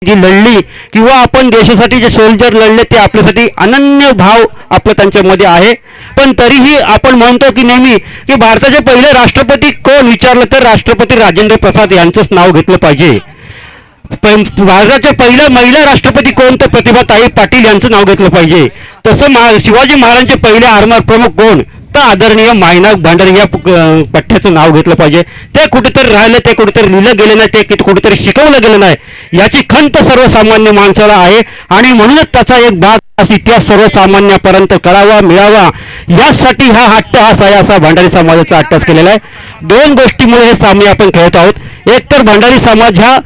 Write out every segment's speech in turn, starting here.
जी लढली किंवा आपण देशासाठी जे सोल्जर लढले ते आपल्यासाठी अनन्य भाव आपला त्यांच्यामध्ये आहे. पण तरीही आपण म्हणतो की नेहमी की भारताचे पहिले राष्ट्रपती कोण विचारलं तर राष्ट्रपती राजेंद्र प्रसाद यांचंच नाव घेतलं पाहिजे. भारताच्या पहिल्या महिला राष्ट्रपती कोण तर प्रतिभाताई पाटील यांचं नाव घेतलं पाहिजे. तसं शिवाजी महाराजांचे पहिले आरमार प्रमुख कोण तर आदरणीय मायनाक भांडारी या पठ्ठ्याचं नाव घेतलं पाहिजे. ते कुठेतरी राहिलं, ते कुठेतरी लिहिलं गेलं नाही, ते कुठेतरी शिकवलं गेलं नाही, याची खंत सर्वसामान्य माणसाला आहे. आणि म्हणूनच त्याचा एक भाग इतिहास सर्वसामान्यापर्यंत कळावा मिळावा यासाठी हा अट्टहास आहे, असा भंडारी समाजाचा अट्टहास केलेला आहे. दोन गोष्टीमुळे हे सामने आपण खेळत आहोत. एक तर भंडारी समाज हा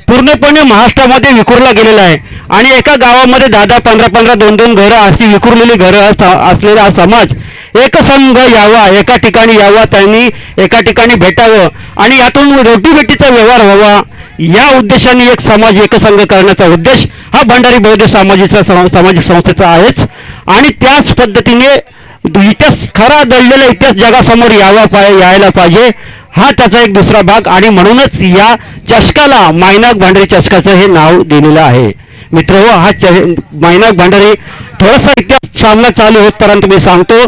पूर्णपणे महाराष्ट्रामध्ये विखुरला गेलेला आहे आणि एका गावामध्ये 10-10, 15-15, 2-2 घरं अशी विखुरलेली घरं असलेला हा समाज एकसंघ यावा, एका ठिकाणी यावा, त्यांनी एका ठिकाणी भेटावं आणि यातून रोटीबेटीचा व्यवहार व्हावा या उद्देशाने एक समाज एकसंघ करण्याचा उद्देश हा भंडारी बौद्ध सामाजिक संस्थेचा आहेच. आणि त्याच पद्धतीने इतिहास खरा दडलेला इतिहास जगासमोर यायला पाहिजे हा त्याचा एक दुसरा भाग. आणि म्हणूनच या चषकाला मायनाक भांडारी चषकाचं हे नाव दिलेलं आहे. मित्रहो, हा मायनाक भांडारी थोडासा इतिहास सामना चालू होतपर्यंत मी सांगतो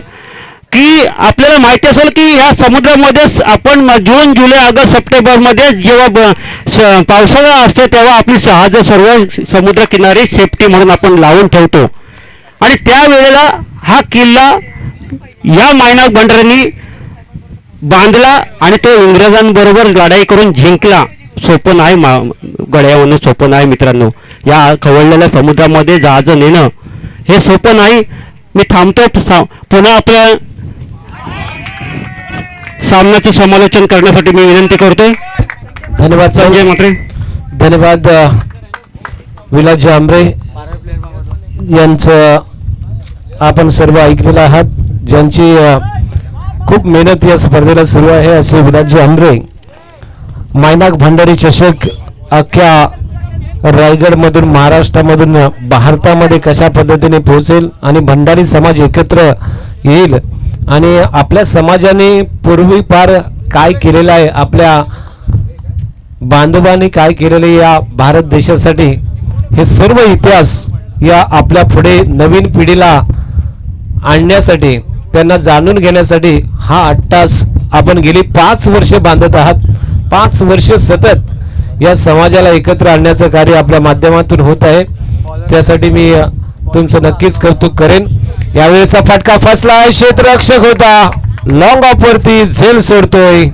की आपल्याला माहिती असेल की ह्या समुद्रामध्येच आपण जून, जुलै, ऑगस्ट, सप्टेंबरमध्ये जेव्हा पावसाळा असते तेव्हा आपली जहाजं सर्व समुद्रकिनारी सेफ्टी म्हणून आपण लावून ठेवतो. आणि त्यावेळेला हा किल्ला या मायनाक भांडाऱ्यांनी बांधला आणि तो इंग्रजांबरोबर लढाई करून जिंकला. सोपं नाही, गड्यावरून सोपं नाही मित्रांनो. या खवळलेल्या समुद्रामध्ये जहाज नेणं हे सोपं नाही. मी थांबतो. पुन्हा आपल्या सामन्याचं समालोचन करण्यासाठी मी विनंती करतोय. धन्यवाद संजय म्हात्रे. धन्यवाद विलासजी आंबरे यांचं आपण सर्व ऐकलेलं आहात, ज्यांची खूप मेहनत या स्पर्धेला सुरू आहे. असे विलासजी आंबरे. मायनाक भांडारी चषक अख्ख्या रायगडमधून, महाराष्ट्रामधून भारतामध्ये कशा पद्धतीने पोहोचेल आणि भंडारी समाज एकत्र येईल आणि आपल्या समाजाने पूर्वी पार काय केलेलं आहे, आपल्या बांधवांनी काय केलेलं या भारत देशासाठी, हे सर्व इतिहास या आपल्या पुढे नवीन पिढीला आणण्यासाठी, त्यांना जाणून घेण्यासाठी हा अट्टास आपण गेली 5 वर्ष बांधत आहात. 5 वर्ष सतत या समाजाला एकत्र आणण्याचं कार्य आपल्या माध्यमातून होत आहे. त्यासाठी मी तुमचं नक्कीच कौतुक करेन. यावेळेचा फटका फसला, क्षेत्ररक्षक होता, लॉंग ऑफ वरती झेल सोडतोय,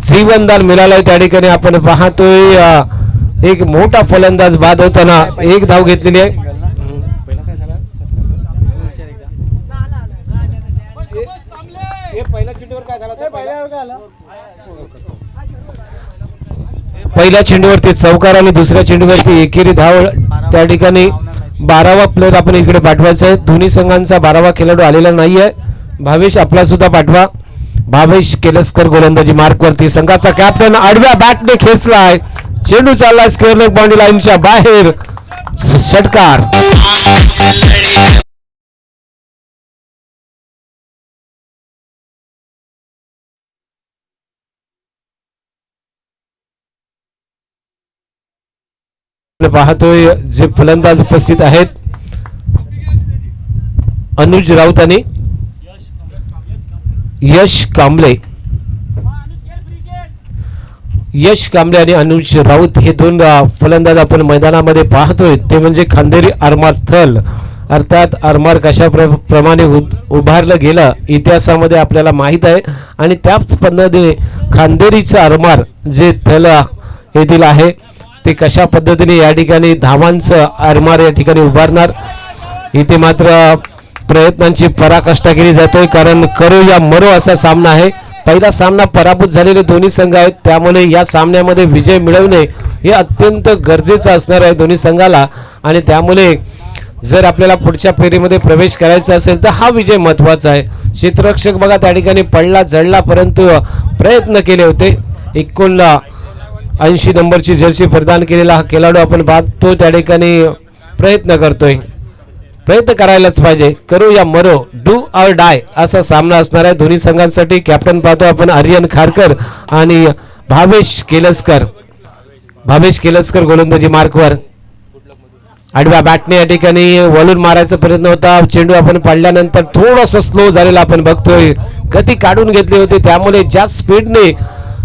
जीवनदान मिळालंय. त्या ठिकाणी आपण पाहतोय एक मोठा फलंदाज बाद होताना एक धाव घेतलेली आहे. पहिल्या चेंडूवरती चौकार आणि दुसऱ्या चेंडूवरती एकेरी धाव. त्या ठिकाणी 12वा प्लेअर आपण इकडे पाठवायचा आहे. दोन्ही संघांचा 12वा खेळाडू आलेला नाहीये. भावेश आपला सुद्धा पाठवा. भावेश केलसकर गोलंदाजी मार्कवरती. संघाचा कॅप्टन आडव्या बॅटने खेचलाय, चेंडू चाललाय स्क्वेअर लेग बाउंड्री लाईनच्या बाहेर. षटकार. पाहतोय जे फलंदाज उपस्थित आहेत, अनुज राऊत आणि यश कांबळे. यश कांबळे आणि अनुज राऊत हे दोन फलंदाज आपण मैदानामध्ये पाहतोय. ते म्हणजे खांदेरी आरमार थल, अर्थात आरमार कशा प्रमाणे उभारलं गेलं इतिहासामध्ये आपल्याला माहीत आहे. आणि त्याच पद्धतीने खांदेरीचं आरमार जे थल येथील आहे ते कशा पद्धतीने या ठिकाणी धावांचं आरमार या ठिकाणी उभारणार, इथे मात्र प्रयत्नांची पराकाष्ठा केली जातोय. कारण करो या मरो असा सामना आहे. पहिला सामना पराभूत झालेले दोन्ही संघ आहेत, त्यामुळे या सामन्यामध्ये विजय मिळवणे हे अत्यंत गरजेचं असणार आहे दोन्ही संघाला. आणि त्यामुळे जर आपल्याला पुढच्या फेरीमध्ये प्रवेश करायचा असेल तर हा विजय महत्त्वाचा आहे. क्षेत्ररक्षक बघा त्या ठिकाणी पडला झडला, परंतु प्रयत्न केले होते. 80 नंबरची जर्सी प्रदान केलेला हा खेळाडू आपण पाहतो त्या ठिकाणी प्रयत्न करतोय. प्रयत्न करायलाच पाहिजे. करू या मरो, डू ऑर डाय असा सामना असणार आहे दोन्ही संघांसाठी. कॅप्टन पाहतो आपण आर्यन खारकर आणि भावेश केलसकर. भावेश केलसकर गोलंदाजी मार्कवर. आडव्या बॅटने या ठिकाणी वळून मारायचा प्रयत्न होता. चेंडू आपण पाडल्यानंतर थोडंसं स्लो झालेला आपण बघतोय. गती काढून घेतली होती, त्यामुळे ज्या स्पीडने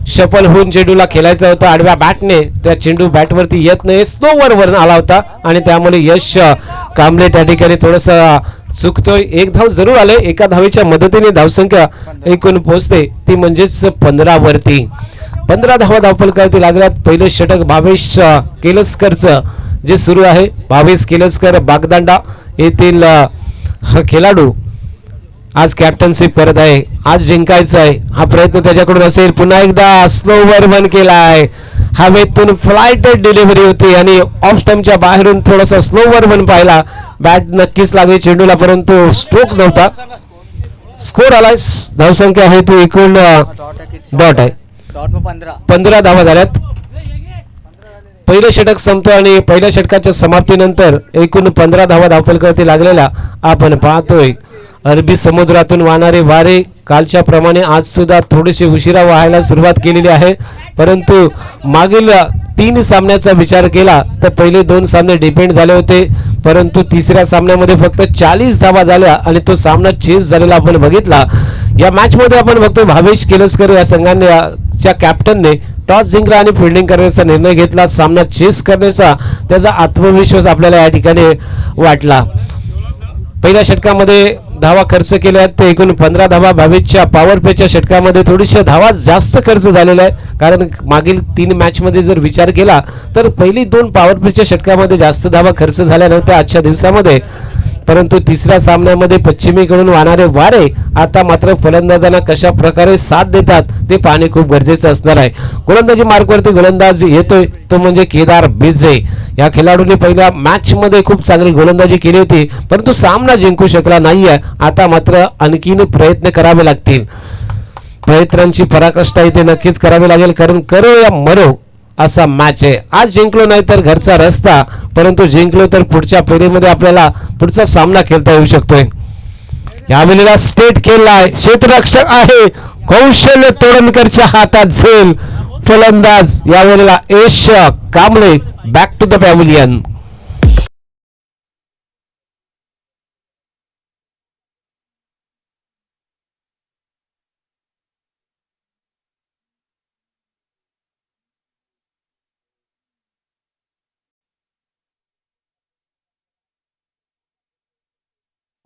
शफल होऊन चेंडूला खेळायचा होता आडव्या बॅटने, त्या चेंडू बॅटवरती येत नाही, स्लोवर वर आला होता आणि त्यामुळे यश कांबळे त्या ठिकाणी थोडंसं चुकतोय. एक धाव जरूर आले, एका धावेच्या मदतीने धावसंख्या एकूण पोहोचते ती म्हणजेच 15 वरती. 15 धावा धावफलकावरती लागल्यात. पहिलं षटक भावेश केलसकरचं जे सुरू आहे. भावेश केलसकर बागदांडा येथील हा खेळाडू आज कॅप्टनशिप करत आहे. आज जिंकायचं आहे, हा प्रयत्न त्याच्याकडून असेल. पुन्हा एकदा स्लोवर वन केलाय. हवेतून फ्लाइट डिलिव्हरी होती आणि ऑफ स्टंपच्या बाहेरून थोडासा स्लोवर वन पाहिला. बॅट नक्कीच लागली चेंडूला, परंतु स्ट्रोक नव्हता. स्कोर आलाय, धावसंख्या आहे ती एकूण डॉट आहे. 15 धावा झाल्यात. पहिलं षटक संपतो आणि पहिल्या षटकाच्या समाप्तीनंतर एकूण 15 धावा धावफलकावरती लागलेल्या आपण पाहतोय. अरबी समुद्रातून वाहणारे वारे कालच्या प्रमाणे आज सुद्धा थोडीशी उशिरा वाहायला सुरुवात केलेली आहे, परंतु मागील 3 सामन्याचा विचार केला तर पहिले 2 सामने डिपेंड झाले होते, परंतु तिसऱ्या सामन्यामध्ये फक्त 40 धावा झाल्या आणि तो सामना चेस झालेला आपण बघितला. या मॅच मध्ये आपण बघतो भावेश केलसकर या संघाच्या कॅप्टनने टॉस जिंकला आणि फिल्डिंग करण्याचा निर्णय घेतला. सामना चेस करण्याचा त्याचा आत्मविश्वास आपल्याला या ठिकाणी वाटला. पहिल्या षटकामध्ये धावा खर्च केल्या ते एकूण 15 धावा. भावेशच्या पॉवर प्लेच्या षटकामध्ये थोडीशा धावा जास्त खर्च झालेला आहे, कारण मागील 3 मॅच मध्ये जर विचार केला तर पहिली 2 पॉवर प्लेच्या षटकामध्ये जास्त धावा खर्च झाल्या नव्हत्या आजच्या दिवसामध्ये, परंतु तिसऱ्या सामन्यामध्ये पश्चिमेकडून वाहणारे वारे आता मात्र फलंदाजांना कशा प्रकारे साथ देतात ते पाहणे खूप गरजेचं असणार आहे. गोलंदाजी मार्कवरती गोलंदाज येतोय तो म्हणजे केदार बिर्जे. या खेळाडूने पहिल्या मॅच मध्ये खूप चांगली गोलंदाजी केली होती, परंतु सामना जिंकू शकला नाहीये. आता मात्र आणखीन प्रयत्न करावे लागतील. प्रयत्नांची पराकाष्ठा इथे नक्कीच करावी लागेल, कारण करो या मरो असा मॅच आहे. आज जिंकलो नाही तर घरचा रस्ता, परंतु जिंकलो तर पुढच्या फेरीमध्ये आपल्याला पुढचा सामना खेळता येऊ शकतोय. यावेळेला स्टेट खेळलाय, क्षेत्ररक्षक आहे कौशल्य तोडणकरच्या हातात झेल. फलंदाज यावेळेला Yash Kamble. Back to the pavilion.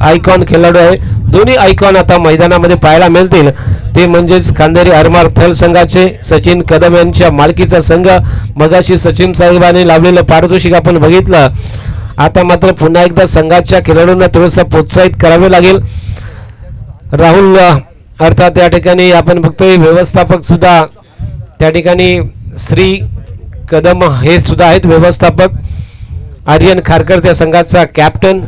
Icon खेळाडू आहे. दोन्ही आयकॉन आता मैदानामध्ये पाहायला मिळतील, ते म्हणजेच खांदेरी आरमार थल संघाचे सचिन कदम यांच्या मालकीचा संघ. मगाशी सचिन साहेबांनी लावलेलं पारितोषिक आपण बघितलं. आता मात्र पुन्हा एकदा संघाच्या खेळाडूंना थोडंसं प्रोत्साहित करावे लागेल. राहुल अर्थात या ठिकाणी आपण बघतोय व्यवस्थापक सुद्धा त्या ठिकाणी श्री कदम हे सुद्धा आहेत व्यवस्थापक. आर्यन खारकर त्या संघाचा कॅप्टन.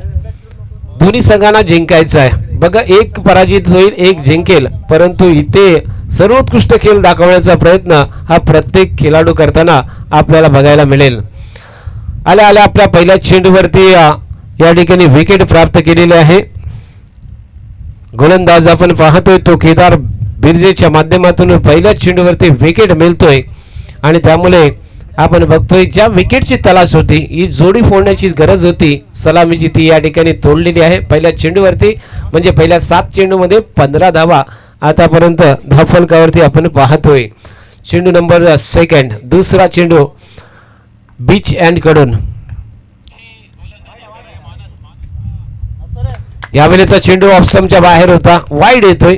दोन्ही संघांना जिंकायचं आहे बघा, एक पराजित होईल एक जिंकेल, परंतु इथे सर्वोत्कृष्ट खेळ दाखवण्याचा प्रयत्न हा प्रत्येक खेळाडू करताना आपल्याला बघायला मिळेल. आल्या आल्या आपल्या पहिल्या चेंडूवरती या ठिकाणी विकेट प्राप्त केलेली आहे. गोलंदाज आपण पाहतोय तो केदार बिर्जेच्या माध्यमातून पहिल्या चेंडूवरती विकेट मिळतोय आणि त्यामुळे आपण बघतोय ज्या विकेटची तलाश होती, ही जोडी फोडण्याची गरज होती सलामीची, ती या ठिकाणी तोडलेली आहे पहिल्या चेंडूवरती. म्हणजे पहिल्या 7 चेंडूमध्ये 15 धावा आतापर्यंत धावफलकावरती आपण पाहतोय. चेंडू नंबर 2, दुसरा चेंडू बीच एंड कडून. यावेळेचा चेंडू ऑफस्टंपच्या बाहेर होता, वाईड येतोय.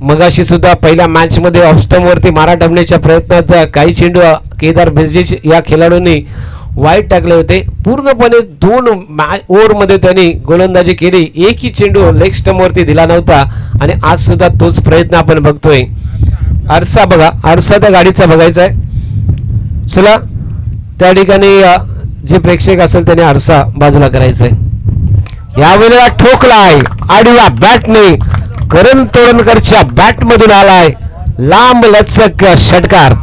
मगाशी सुद्धा पहिल्या मॅच मध्ये ऑफस्टंप वरती मारा टाकण्याच्या प्रयत्नात काही चेंडू केदार बिर्जे या खेळाडूंनी वाईड टाकले होते. पूर्णपणे 2 ओव्हर मध्ये त्यांनी गोलंदाजी केली, एकही चेंडू लेग स्टंप वरती दिला नव्हता आणि आज सुद्धा तोच प्रयत्न आपण बघतोय. आरसा बघा, आरसा त्या गाडीचा बघायचा आहे. चला त्या ठिकाणी जे प्रेक्षक असेल त्याने आरसा बाजूला करायचा आहे. यावेळेला ठोकलाय आडव्या बॅटने, करण तोडणकरच्या बॅट मधून आलाय लांब लचक षटकार.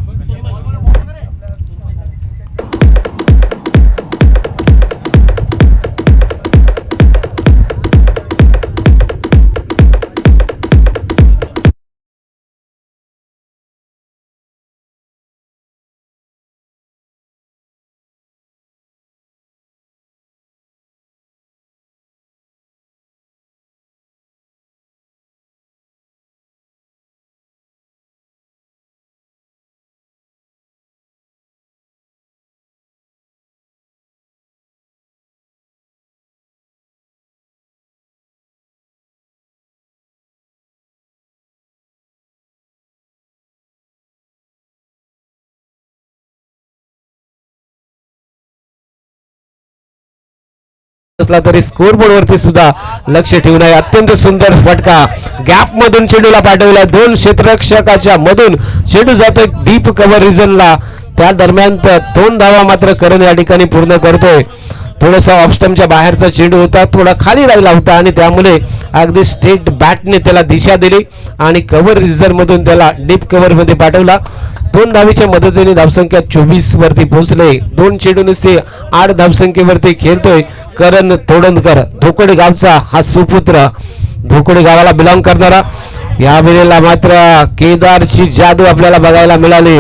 असला तरी स्कोरबोर्ड वरती सुद्धा लक्ष ठेवून आहे. अत्यंत सुंदर फटका गॅप मधून चेंडूला पाठवला. दोन क्षेत्ररक्षकाच्या मधून चेंडू जातोय डीप कव्हर रिजनला. त्या दरम्यान 2 धावा मात्र करण या ठिकाणी पूर्ण करतोय. थोडासा ऑफ स्टंपच्या बाहेरचा चेंडू होता, थोडा खाली राहिला होता आणि त्यामुळे अगदी स्ट्रेट बॅटने त्याला दिशा दिली आणि कव्हर रिजन मधून त्याला डीप कव्हर मध्ये पाठवला. 2 धावीच्या मदतीने धावसंख्या 24 वरती पोहोचले. 2 चेंडूने 8 धावसंख्येवरती खेळतोय करण तोडणकर. धोकोडे गावचा हा सुपुत्र, धोकोडे गावाला बिलॉंग करणारा. या वेळेला मात्र केदारची जादू आपल्याला बघायला मिळाली.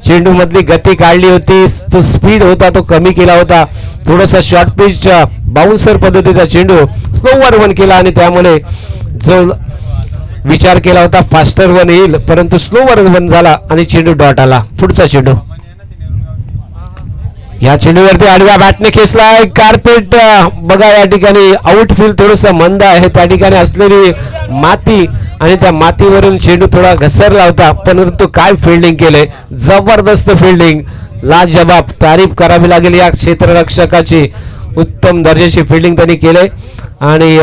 चेंडू मधली गती काढली होती, तो स्पीड होता तो कमी केला होता. थोडासा शॉर्ट पिच बाउन्सर पद्धतीचा चेंडू स्लोवर वन केला आणि त्यामुळे जो विचार केला होता फास्टर वन येईल परंतु स्लोवर वन झाला आणि चेंडू डॉट आला. पुढचा चेंडू या चेंडूवरती आडव्या बॅटने खेचलाय. कार्पेट बघा या ठिकाणी आउटफील्ड थोडस मंद आहे, त्या ठिकाणी असलेली माती आणि त्या मातीवरून चेंडू थोडा घसरला होता परंतु काय फिल्डिंग केलंय, जबरदस्त फिल्डिंग, लाजवाब, तारीफ करावी लागेल या क्षेत्ररक्षकाची. उत्तम दर्जाची फिल्डिंग त्यांनी केले आणि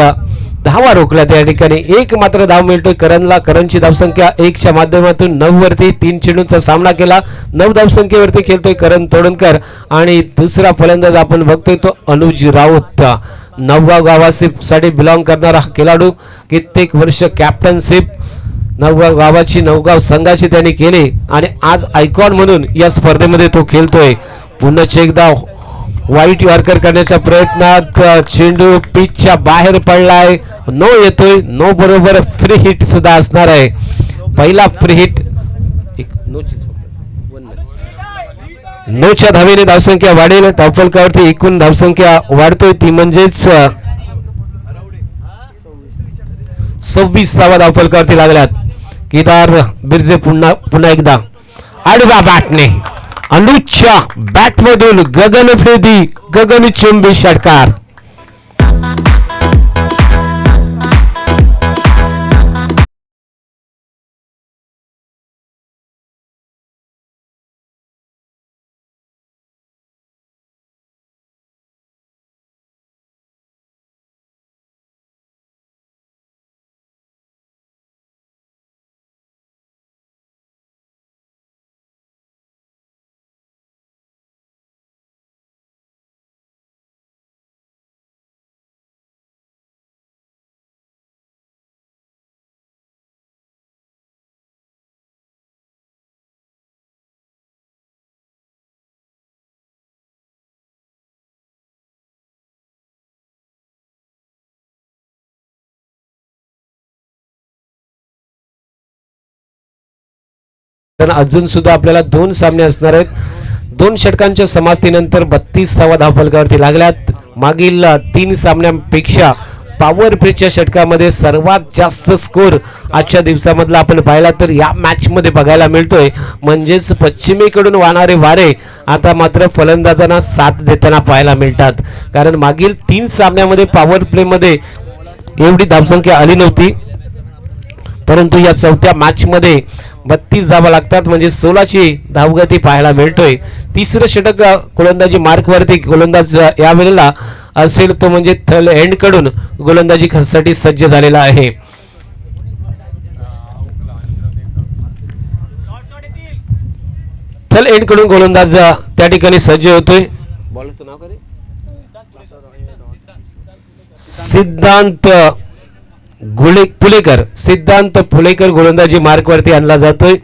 धावा रोखल्या. त्या ठिकाणी एक मात्र धाव मिळतोय करणला. करणची धावसंख्या 1 च्या माध्यमातून 9 वरती 3 चेंडूंचा सामना केला. 9 धावसंख्येवरती खेळतोय करण तोडणकर आणि दुसरा फलंदाज आपण बघतोय तो अनुज राऊत. नवगाव गावासाठी बिलॉंग करणारा खेळाडू, कित्येक वर्ष कॅप्टनशिप नवगाव गावाची, नवगाव संघाची त्यांनी केली आणि आज आयकॉन म्हणून या स्पर्धेमध्ये तो खेळतोय. पुन्हा एकदा वाईट यॉर्कर करण्याच्या प्रयत्नात चेंडू पिचच्या बाहेर पडलाय. नो येतोय, नो बरोबर फ्री हिट सुद्धा असणार आहे. पहिला फ्री हिट. नोच्या धावेने धावसंख्या वाढेल. धावफलकावरती एकूण धावसंख्या वाढतोय ती म्हणजेच 26 धावा धावफलकावरती लागल्यात. केदार बिर्जे पुन्हा एकदा आडव्या बॅटने अनुजच्या बॅटमधून गगनभेदी गगनचुंबी षटकार. अजून सुद्धा आपल्याला 2 सामने असणार आहेत. 2 षटकांच्या समाप्तीनंतर 32 धावा धावफलकावरती लागल्यात. मागील 3 सामन्यांपेक्षा पॉवर प्लेच्या षटकामध्ये सर्वात जास्त स्कोर आजच्या दिवसामधला आपण पाहिला तर या मॅच मध्ये बघायला मिळतोय. म्हणजेच पश्चिमेकडून वाहणारे वारे आता मात्र फलंदाजांना साथ देताना पाहायला मिळतात. कारण मागील 3 सामन्यामध्ये पॉवर प्ले मध्ये एवढी धावसंख्या आली नव्हती परंतु या चौथ्या मॅच मध्ये 32 धावा लागतात म्हणजे 16ची धावगती पाहायला मिळतोय. तिसरं षटक गोलंदाजी मार्कवरती गोलंदाज या वेळेला असेल तो म्हणजे थल एंड कडून गोलंदाजी साठी सज्ज झालेला आहे. थल एंड कडून गोलंदाज त्या ठिकाणी सज्ज होतोय. बॉलरचं नाव काय? सिद्धांत सिद्धांत पुलेकर गोलंदाजी मार्कवरती आणला जातोय.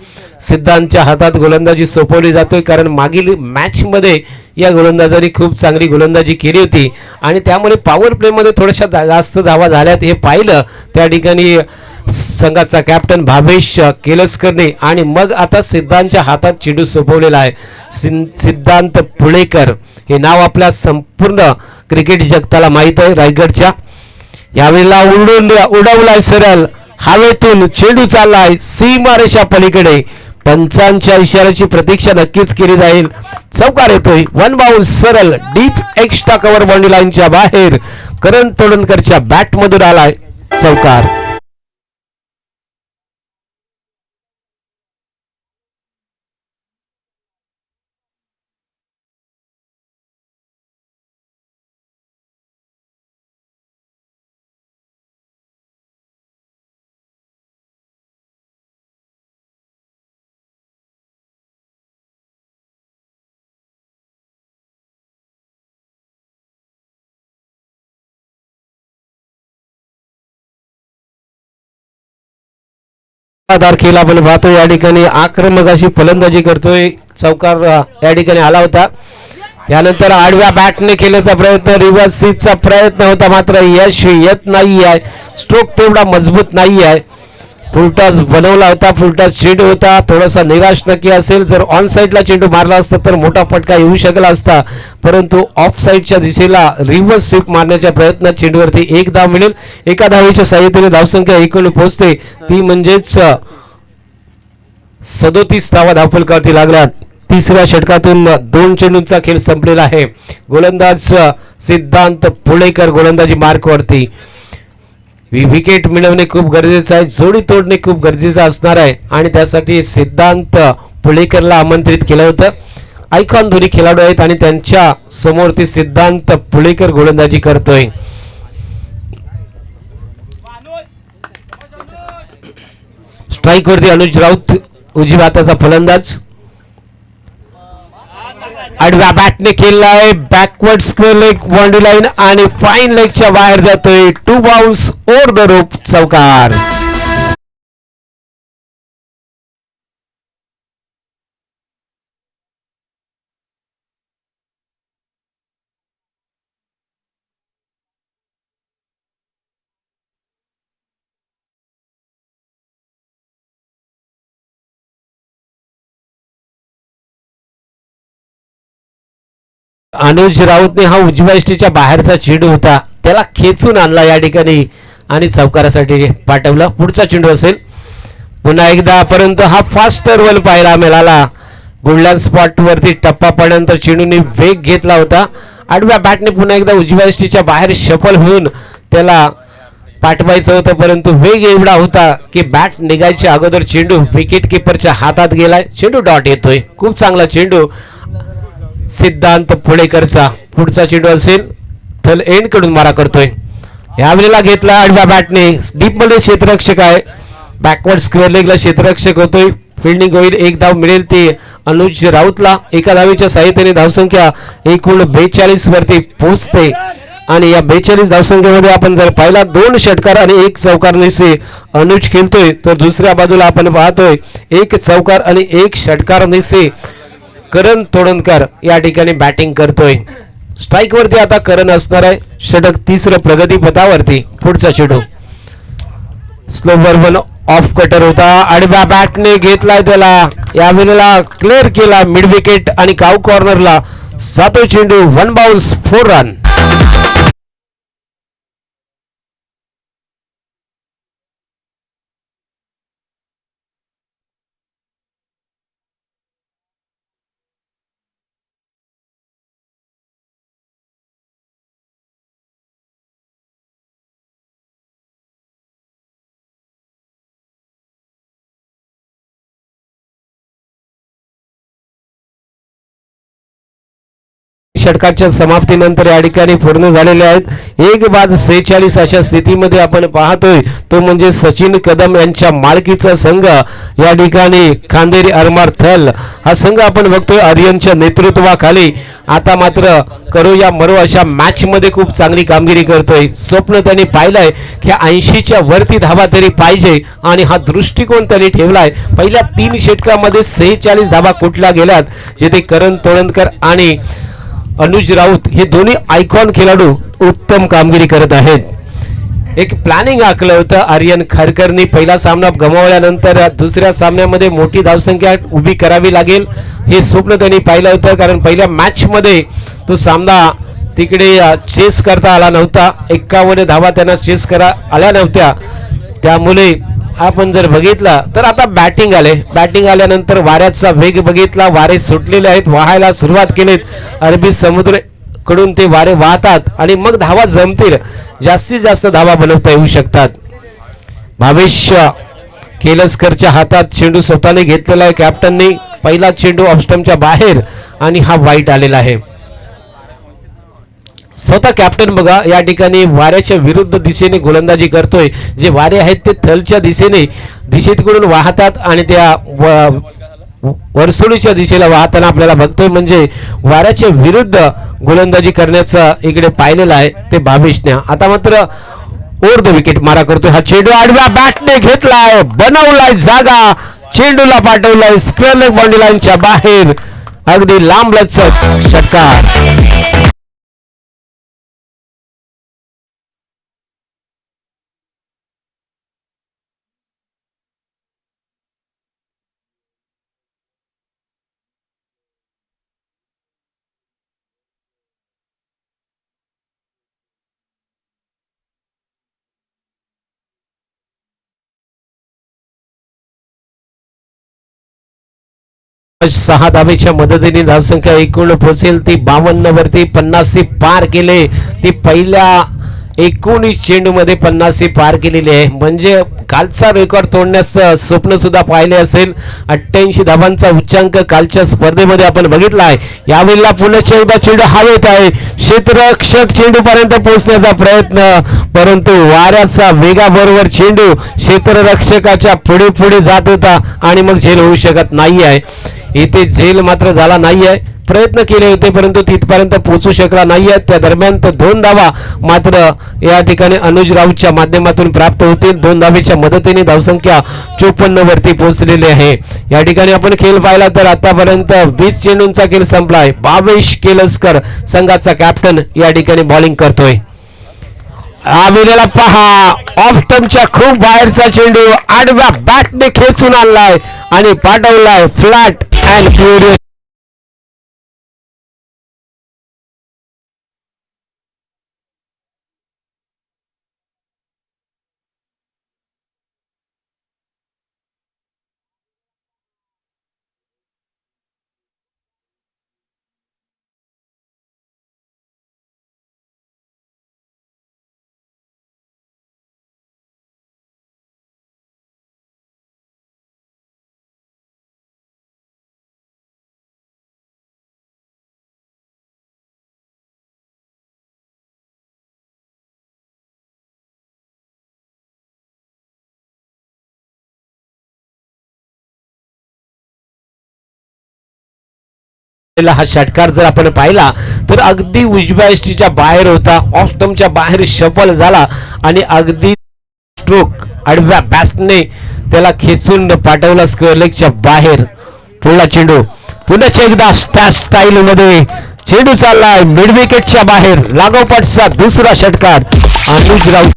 सिद्धांतच्या हातात गोलंदाजी सोपवली जातोय कारण मागील मॅच मध्ये या गोलंदाजांनी खूप चांगली गोलंदाजी केली होती आणि त्यामुळे पॉवर प्ले मध्ये थोड्याशा जास्त धावा झाल्यात हे पाहिलं त्या ठिकाणी संघाचा कॅप्टन भावेश केलसकरने आणि मग आता सिद्धांतच्या हातात चेंडू सोपवलेला आहे. सिद्धांत पुलेकर हे नाव आपल्या संपूर्ण क्रिकेट जगताला माहीत आहे. रायगडच्या यावेळेला उडवलाय सरळ हवेतून चेंडू चाललाय सीमारेषा पलीकडे. पंचांच्या इशाऱ्याची प्रतीक्षा नक्कीच केली जाईल. चौकार येतोय. 1 बाउन्स सरळ डीप एक्स्ट्रा कव्हर बाउंड्री लाईनच्या बाहेर करण तोडणकरच्या बॅट मधून आलाय चौकार. आधार खेळ आपण पाहतो. या ठिकाणी आक्रमक अशी फलंदाजी करतोय. चौकार या ठिकाणी आला होता. यानंतर आडव्या बॅटने केल्याचा प्रयत्न, रिव्हर्स स्विचचा प्रयत्न होता, मात्र यश येत नाही आहे. स्ट्रोक तेवढा मजबूत नाही आहे. फुलटॉस बनवला होता, फुलटॉस चेंडू होता. थोडासा निराश नक्की असेल. जर ऑन साईडला चेंडू मारला असता तर मोठा फटका येऊ शकला असता, परंतु ऑफ साईडच्या दिशेला रिव्हर्स स्वीप मारण्याच्या प्रयत्नात चेंडूवरती एक धाव मिळेल. एका धावेच्या साहाय्याने धावसंख्या 1 पोहोचते. ती म्हणजेच 37 धावा धावफलकावरती लागल्यात. तिसऱ्या षटकातून 2 चेंडूंचा खेळ संपलेला आहे. गोलंदाज सिद्धांत पुळेकर गोलंदाजी मार्कवरती. विकेट मिळवणे खूप गरजेचं आहे, जोडी तोडणे खूप गरजेचं असणार आहे आणि त्यासाठी सिद्धांत पुळेकरला आमंत्रित केलं होतं. आयकॉन दोन्ही खेळाडू आहेत आणि त्यांच्या समोर ते सिद्धांत पुळेकर गोलंदाजी करतोय. स्ट्राईक वरती अनुज राऊत उजव्या हाताचा फलंदाज. आडव्या बॅटने खेळलाय. Backward square leg boundary line आणि फाईन लेगच्या बाहेर जातोय. 2 बाउन्स ओव्हर द रोप, चौकार. अनुज राऊतने हा उजव्या यष्टीच्या बाहेरचा चेंडू होता, त्याला खेचून आणला या ठिकाणी आणि चौकारासाठी पाठवला. पुढचा चेंडू असेल पुन्हा एकदा, परंतु हा फास्टर वन पाहायला मिळाला. गुडलँड स्पॉट वरती टप्पा पडल्यानंतर चेंडूने वेग घेतला होता. आडव्या बॅटने पुन्हा एकदा उजव्या यष्टीच्या बाहेर शफल होऊन त्याला पाठवायचं होतं, परंतु वेग एवढा होता की बॅट निघायच्या अगोदर चेंडू विकेट किपरच्या हातात गेलाय. चेंडू डॉट येतोय. खूप चांगला चेंडू सिद्धांत पुळेकरचा. पुढचा चेंडू असेल तर एंड कडून मारा करतोय. यावेळेला घेतला आडव्या बॅटने. डीप मध्ये क्षेत्ररक्षक आहे. बॅकवर्ड स्क्वेअर लेगला क्षेत्ररक्षक होतोय. फिल्डिंग होईल. एक धाव मिळेल ती अनुज राऊतला. एका धावेच्या साहाय्याने धावसंख्या एकूण 42 वरती पोहोचते आणि या 42 धावसंख्येमध्ये आपण जर पाहिला 2 षटकार आणि 1 चौकार निसे अनुज खेळतोय, तर दुसऱ्या बाजूला आपण पाहतोय 1 चौकार आणि 1 षटकार निसे करण तोडणकर या ठिकाणी बॅटिंग करतोय. स्ट्राईक वरती आता करण असणार आहे. षटक तिसरं प्रगती पथावरती. पुढचा चेंडू स्लोवर वन ऑफ कटर होता. आडव्या बॅटने घेतलाय त्याला. यावेळेला क्लिअर केला मिड विकेट आणि काऊ कॉर्नरला. 7 चेंडू 1 बाउन्स 4 रन. षटकाच्या समाप्तीनंतर या ठिकाणी पूर्ण झालेले आहेत. 1 बाद 46 अशा स्थितीमध्ये आपण पाहतोय तो म्हणजे सचिन कदम यांच्या मालकीचा संघ या ठिकाणी खांदेरी आरमार थल हा संघ आपण बघतोय आर्यनच्या नेतृत्वाखाली. आता मात्र करो या मरो अशा मॅच मध्ये खूप चांगली कामगिरी करतोय. स्वप्न त्यांनी पाहिलंय की 80च्या वरती धावा तरी पाहिजे आणि हा दृष्टिकोन त्यांनी ठेवलाय. पहिल्या 3 षटकामध्ये 46 धावा कुठल्या गेल्यात, जिथे करण तोडणकर आणि अनुज राऊत हे दोन्ही आयकॉन खेळाडू उत्तम कामगिरी करत आहेत. एक प्लॅनिंग आखलं होतं आर्यन खारकरनी. पहिला सामना गमावल्यानंतर दुसऱ्या सामन्यामध्ये मोठी धावसंख्या उभी करावी लागेल हे स्वप्न त्यांनी पाहिलं होतं, कारण पहिल्या मॅच मध्ये तो सामना तिकडे चेस करता आला नव्हता. 51 धावा त्यांना चेस करा आल्या नव्हत्या. त्यामुळे आपण जर बघितला तर आता बॅटिंग आले. बॅटिंग आल्यानंतर वाऱ्याचा वेग बघितला. वारे सुटलेले आहेत, वाहायला सुरुवात केलीत. अरबी समुद्र कडून ते वारे वाहतात आणि मग धावा जमतील. जास्तीत जास्त धावा बनवता येऊ शकतात. भावेश केलसकरच्या हातात चेंडू स्वतःने घेतलेला आहे कॅप्टननी. पहिला चेंडू ऑफस्टंपच्या बाहेर आणि हा वाईट आलेला आहे. स्वतः कॅप्टन बघा या ठिकाणी वाऱ्याच्या विरुद्ध दिशेने गोलंदाजी करतोय. जे वारे आहेत ते थलच्या दिशेकडून वाहतात आणि त्या वर्सुळीच्या दिशेला वाहताना आपल्याला बघतोय. म्हणजे वाऱ्याच्या विरुद्ध गोलंदाजी करण्याचं इकडे पाहिलेलं आहे ते भावेशने. आता मात्र ओव्हर द विकेट मारा करतोय. हा चेंडू आडव्या बॅटने घेतलाय, बनवलाय जागा, चेंडूला पाठवलाय स्क्वेअर लेग बाउंड्री लाईनच्या बाहेर. अगदी लांब लचक षटकार. सहा धावेच्या मदतीने धावसंख्या एकूण पोहोचेल ती 52 वरती. 50 पार केले. ती पहिल्या 19 चेंडू मध्ये 50 पार केलेली आहे. म्हणजे कालचा रेकॉर्ड तोडण्यास स्वप्न सुद्धा पाहिले असेल. 88 धावांचा उच्चांक कालच्या स्पर्धेमध्ये आपण बघितला आहे. यावेळेला पुन्हा एकदा चेंडू हवेत आहे. क्षेत्ररक्षक चेंडू पर्यंत पोहोचण्याचा प्रयत्न, परंतु वाऱ्याचा वेगाबरोबर चेंडू क्षेत्ररक्षकाच्या पुढे पुढे जात होता आणि मग झेल होऊ शकत नाही आहे. इथे झेल मात्र झाला नाही आहे. प्रयत्न केले होते परंतु तिथपर्यंत पोहोचू शकला नाही आहे. त्या दरम्यान 2 धावा मात्र या ठिकाणी अनुज राऊतच्या माध्यमातून प्राप्त होतील. 2 धावेच्या मदतीने धावसंख्या 54 वरती पोहोचलेली आहे. या ठिकाणी आपण खेळ पाहिला तर आतापर्यंत 20 चेंडूंचा खेळ संपलाय. भावेश केलस्कर संघाचा कॅप्टन या ठिकाणी बॉलिंग करतोय. आलेला पहा, ऑफ स्टंपच्या खूप बाहेरचा चेंडू आडव्या बॅटने खेचून आणलाय आणि पाठवलाय फ्लॅट अँड फ्युरियस. हा षटकार जर आपण पाहिला तर अगदी उजव्या एसटीच्या बाहेर होता. ऑफ स्टंपच्या बाहेर शफल झाला आणि अगदी स्ट्रोक आडव्या बॅटने त्याला खेचून पाठवला स्क्वेअर लेगच्या बाहेर. पुढला चेंडू पुन्हा एकदा स्टाईल मध्ये चेंडू चाललाय मिड विकेटच्या बाहेर. लागोपाठचा दुसरा षटकार. अनुज राऊत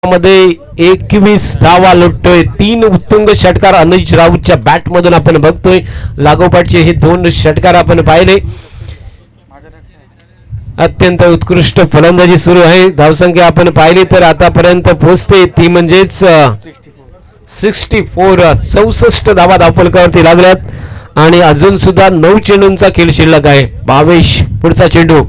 मध्ये 21 धावा लुटतोय. 3 उत्तुंग षटकार अनुज राऊतच्या बॅट मधून आपण बघतोय. लागोपाठचे हे 2 षटकार आपण पाहिले. अत्यंत उत्कृष्ट फलंदाजी सुरू आहे. धावसंख्या आपण पाहिली तर आतापर्यंत पोहोचते ती म्हणजेच 64 धावा धावफलकावरती लागल्यात आणि अजून सुद्धा 9 चेंडूंचा खेळ शिल्लक आहे. भावेश पुढचा चेंडू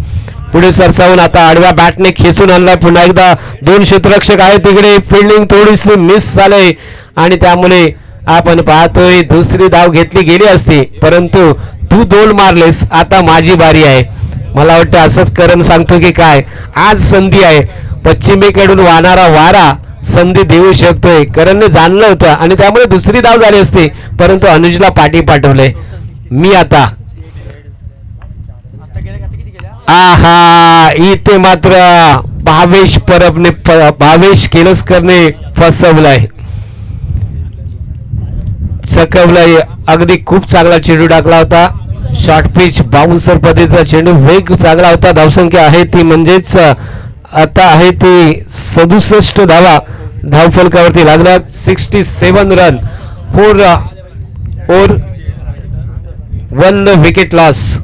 पुढे सरसावून आता आडव्या बॅटने खेचून आणलाय. पुन्हा एकदा 2 क्षेत्ररक्षक आहेत तिकडे. फिल्डिंग थोडीशी मिस झाले आणि त्यामुळे आपण पाहतोय दुसरी धाव घेतली गेली असती परंतु तू 2 मारलेस, आता माझी बारी आहे. मला वाटतं असंच करण सांगतो की काय, आज संधी आहे. पश्चिमेकडून वाहणारा वारा संधी देऊ शकतोय. करणने जाणलं होतं आणि त्यामुळे दुसरी धाव झाली असती परंतु अनुजला पाठी पाठवले. मी आता आहा, इथे मात्र भावेश केलस्करने फसवलाय, चकवलाय. अगदी खूप चांगला चेंडू टाकला होता. शॉर्ट पिच बाउन्सर पद्धतीचा चेंडू, वेग चांगला होता. धावसंख्या आहे ती म्हणजेच आता आहे ती 67 धावा धावफलकावरती लागल्या. 67 रन, 4 ओव्हर 1 विकेट लॉस.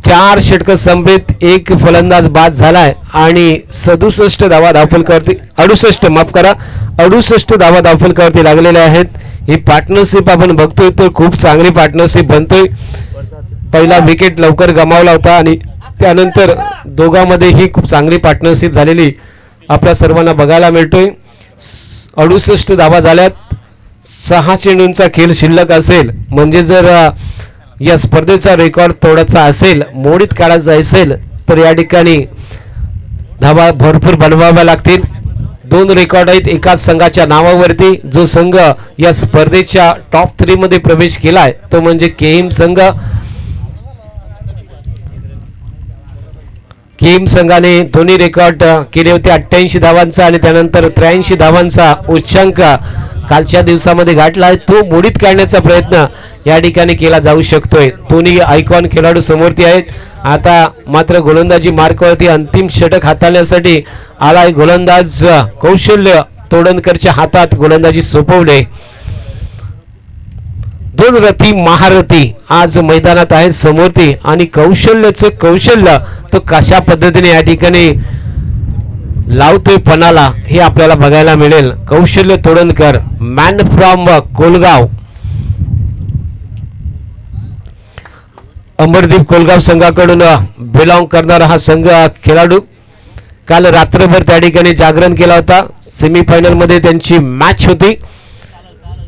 4 षटक संपलेत, 1 फलंदाज बाद झालाय आणि 67 धावा धावफलकावरती 68 धावा धावफलकावरती लागलेल्या आहेत. ही पार्टनरशिप आपण बघतोय तर खूप चांगली पार्टनरशिप बनतोय. पहिला विकेट लवकर गमावला होता आणि त्यानंतर दोघांमध्ये ही खूप चांगली पार्टनरशिप झालेली आपल्या सर्वांना बघायला मिळतोय. 68 धावा झाल्यात. 6 चेंडूंचा खेळ शिल्लक असेल म्हणजे जर या स्पर्धेचा रेकॉर्ड तोडायचा असेल, मोडीत काढायचा असेल तर या ठिकाणी धावा भरपूर बनवाव्या लागतील. 2 रेकॉर्ड आहेत एकाच संघाच्या नावावरती. जो संघ या स्पर्धेच्या टॉप 3 मध्ये प्रवेश केलाय तो म्हणजे केएम संघ. केएम संघाने दोन्ही रेकॉर्ड केले होते 88 धावांचा आणि त्यानंतर 83 धावांचा उच्चांक कालच्या दिवसामध्ये गाठला आहे. तो मोडीत काढण्याचा प्रयत्न या ठिकाणी केला जाऊ शकतोय. दोन्ही आयकॉन खेळाडू समोरती आहेत. आता मात्र गोलंदाजी मार्कवरती अंतिम षटक हाताळण्यासाठी आलाय गोलंदाज कौशल्य तोडणकरच्या हातात गोलंदाजी सोपवले. 2 रथी महारथी आज मैदानात आहेत समोरती आणि कौशल्य तो कशा पद्धतीने या ठिकाणी लावतोय पणाला हे आपल्याला बघायला मिळेल. कौशल्य तोडणकर मॅन फ्रॉम कोलगाव, अमरदीप कोलगाव संघाकडून बिलॉंग करणारा हा संघ खेळाडू काल रात्रभर त्या ठिकाणी जागरण केला होता. सेमीफायनल मध्ये त्यांची मॅच होती.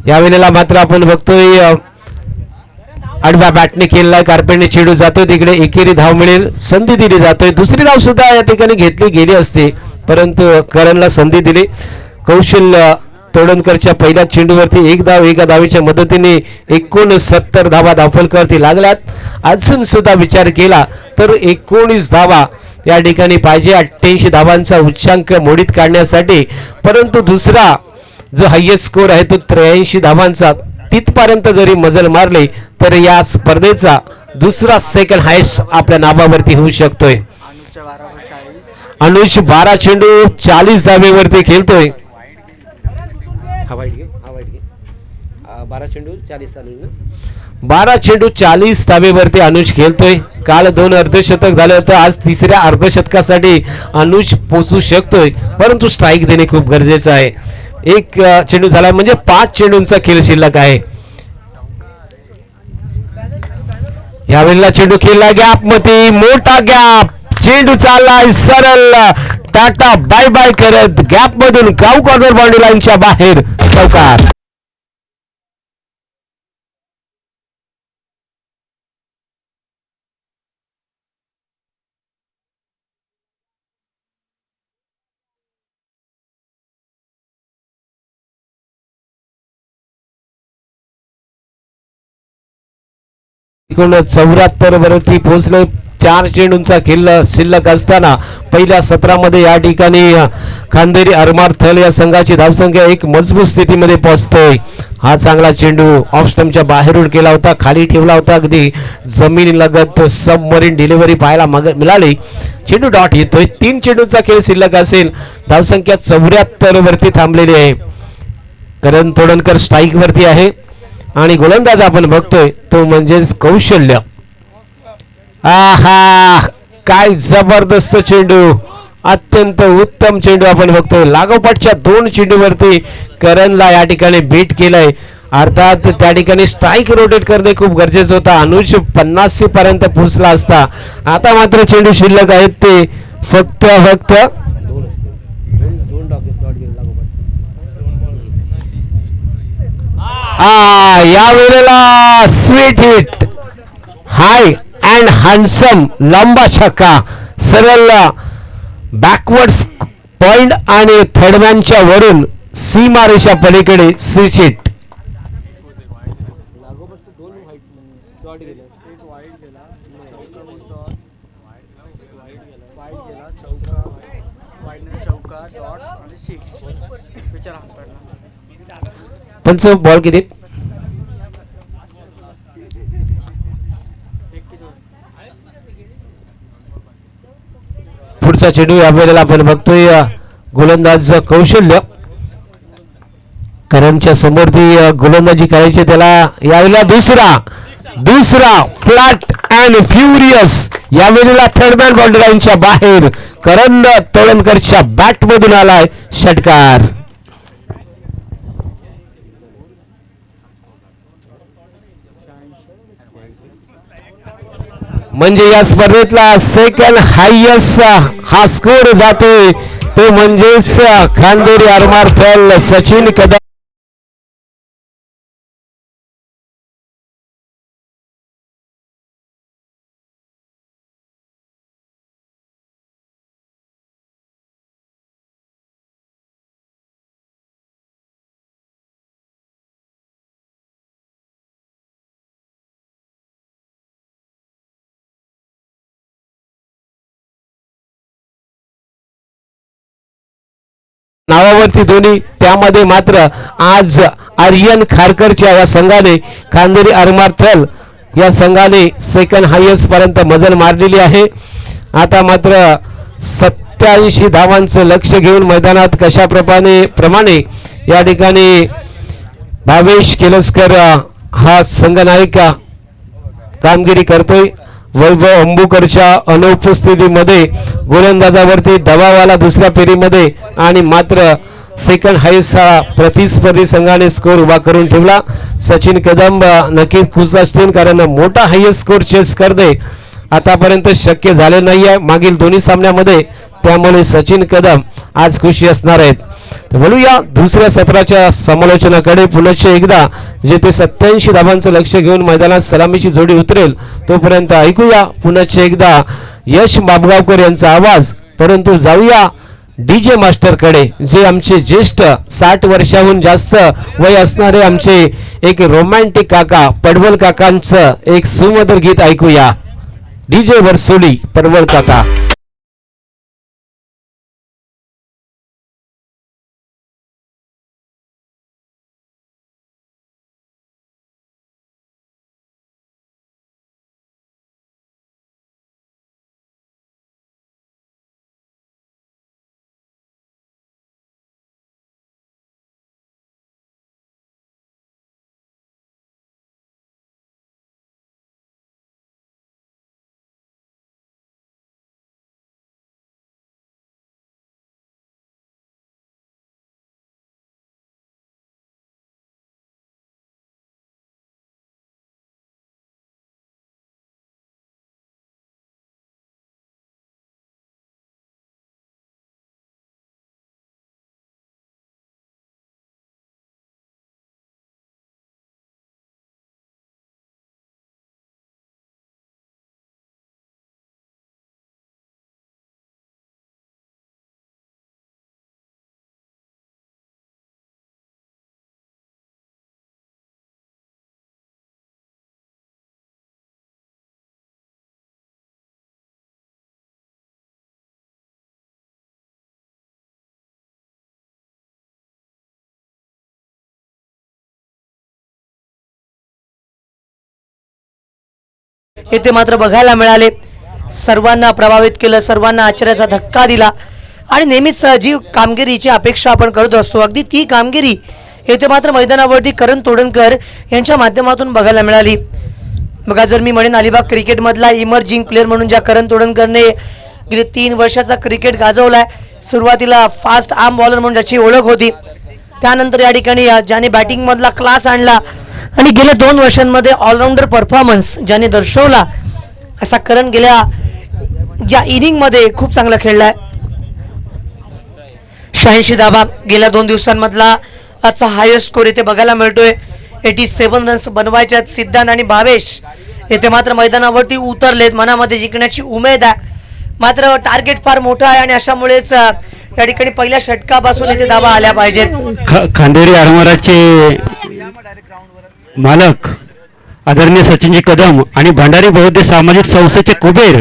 यावेळेला मात्र आपण बघतोय आडव्या बॅटने केलेला कार्पेटने चेंडू जातोय तिकडे एकेरी धाव मिळेल संधी दिली जातोय. दुसरी धाव सुद्धा या ठिकाणी घेतली गेली असते परंतु करणला संधी दिली. कौशल्य तोडणकरच्या पहिल्या चेंडूवरती एक धाव एका धावेच्या मदतीने 69 धावा धावफलकावरती लागल्यात. अजून सुद्धा विचार केला तर 19 धावा या ठिकाणी पाहिजे 88 धावांचा उच्चांक मोडीत काढण्यासाठी. परंतु दुसरा जो हायेस्ट स्कोर आहे तो 83 धावांचा. तिथपर्यंत जरी मजल मारली तर या स्पर्धेचा दुसरा सेकंड हायेस्ट आपल्या नावावरती होऊ शकतोय. अनुज 12 चेंडू 40 धावेवरती खेळतोय. 12 चेंडू 40 धावेवरती अनुज खेळतोय. काल 2 अर्धशतक झालं होतं. आज तिसऱ्या अर्धशतकासाठी अनुज पोचू शकतोय परंतु स्ट्राईक देणे खूप गरजेचं आहे. 1 चेंडू झाला म्हणजे 5 चेंडूंचा खेळ शिल्लक आहे. यावेळेला चेंडू खेळला गॅप मध्ये मोठा गॅप. चेंडू चाललाय सरळ टाटा बाय बाय करत गॅप मधून गाव कॉर्नर बाउंड्री लाईनच्या बाहेर चौकार. एकूण 74 वरती पोहोचले. 4 चेंडूंचा खेळ शिल्लक असताना पहिल्या सत्रामध्ये या ठिकाणी खांदेरी अरमार थल या संघाची धावसंख्या एक मजबूत स्थितीमध्ये पोहोचतोय. हा चांगला चेंडू ऑफ स्टंपच्या बाहेरून केला होता, खाली ठेवला होता, अगदी जमीन लगत सबमरीन डिलिव्हरी पाहायला मिळाली. चेंडू डॉट येतोय. 3 चेंडूंचा खेळ शिल्लक असेल. धावसंख्या 74 वरती थांबलेली आहे. करण तोडणकर स्ट्राईक वरती आहे आणि गोलंदाज आपण बघतोय तो म्हणजेच कौशल्य. आहा काय जबरदस्त चेंडू, अत्यंत उत्तम चेंडू आपण बघतोय. लागोपाठच्या 2 चेंडूवरती करणला या ठिकाणी बीट केलंय. अर्थात त्या ठिकाणी स्ट्राईक रोटेट करणे खूप गरजेचं होतं. अनुज 50 पर्यंत पोहोचला असता. आता मात्र चेंडू शिल्लक आहेत ते फक्त या वेळेला sweet hit, high and handsome लंबा छक्का, सरळ बॅकवर्ड्स पॉइंट आणि थर्डमॅनच्या वरून सीमारेषा पलीकडे स्विच हिट. पंच बॉल किती? पुढचा चेंडू या वेळेला आपण बघतोय गोलंदाज कौशल्य. करणच्या समोर ती गोलंदाजी करायची त्याला. यावेळेला दुसरा फ्लॅट अँड फ्युरियस. यावेळेला थर्डमॅन बाउंड्री लाईनच्या बाहेर करण तोडणकरच्या बॅट मधून आलाय षटकार. म्हणजे या स्पर्धेतला सेकंड हायएस्ट हा स्कोर जातोय तो म्हणजेच खांदेरी अरमार थल सचिन कदम मैदानावरती दोन्ही, त्यामध्ये मात्र आज आर्यन खारकरच्या या संघाने खांदेरी आरमार्थल या संघाने सेकंड हायेस्ट पर्यंत मजल मारलेली आहे. आता मात्र 87 धावांचं लक्ष घेऊन मैदानात कशा प्रमाणे या ठिकाणी भावेश केलसकर हा संघनायक कामगिरी करतोय. वैभव अंबुकरच्या अनुपस्थितीमध्ये गोलंदाजावरती दबावाला दुसऱ्या फेरीमध्ये आणि मात्र सेकंड हायेस्ट हा प्रतिस्पर्धी संघाने स्कोर उभा करून ठेवला. सचिन कदम नक्कीच खुश असतील, कारण मोठा हायेस्ट स्कोर चेस करणे आतापर्यंत शक्य झाले नाही आहे मागील दोन्ही सामन्यामध्ये. त्यामुळे सचिन कदम आज खुशी असणार आहेत. तर बोलूया दुसऱ्या सत्राच्या समालोचनाकडे पुनश्च एकदा, जे ते 87 धावांचं लक्ष घेऊन मैदानात सलामीची जोडी उतरेल तोपर्यंत ऐकूया पुनश्च एकदा यश बाबगावकर यांचा आवाज. परंतु जाऊया DJ मास्टरकडे, जे आमचे ज्येष्ठ 60 वर्षाहून जास्त वय असणारे आमचे एक रोमॅन्टिक काका पडवल काकांचं एक सुमधुर गीत ऐकूया. DJ वर्सोली पडवल काका. येथे मात्र बघायला मिळाले, सर्वांना प्रभावित केलं, सर्वांना आश्चर्याचा धक्का दिला आणि नेहमीच जी कामगिरीची अपेक्षा आपण करत असतो अगदी ती कामगिरी येथे मात्र मैदानावरती करण तोडणकर यांच्या माध्यमातून बघायला मिळाली. बघा, जर मी म्हणेन अलिबाग क्रिकेटमधला इमर्जिंग प्लेअर म्हणून ज्या करण तोडणकरने गेले 3 वर्षाचा क्रिकेट गाजवलाय, सुरुवातीला फास्ट आर्म बॉलर म्हणून ज्याची ओळख होती, त्यानंतर या ठिकाणी ज्याने बॅटिंगमधला क्लास आणला आणि गेल्या 2 वर्षांमध्ये ऑलराऊंडर परफॉर्मन्स ज्याने दर्शवला, असा करण गेल्या या इनिंगमध्ये खूप चांगला खेळलाय. 86 धावा गेल्या 2 दिवसांमधला आजचा हायेस्ट स्कोर इथे बघायला मिळतोय. 87 रन्स बनवायच्या सिद्धांत आणि भावेश येथे मात्र मैदानावरती उतरलेत, मनामध्ये जिंकण्याची उमेद आहे, मात्र टार्गेट फार मोठा आहे आणि अशामुळेच या ठिकाणी पहिल्या षटकापासून इथे धावा आल्या पाहिजेत. खांदेरी आरमाराचे मालक आदरणीय सचिनजी कदम आणि भंडारी बौद्ध सामाजिक संस्थेचे कुबेर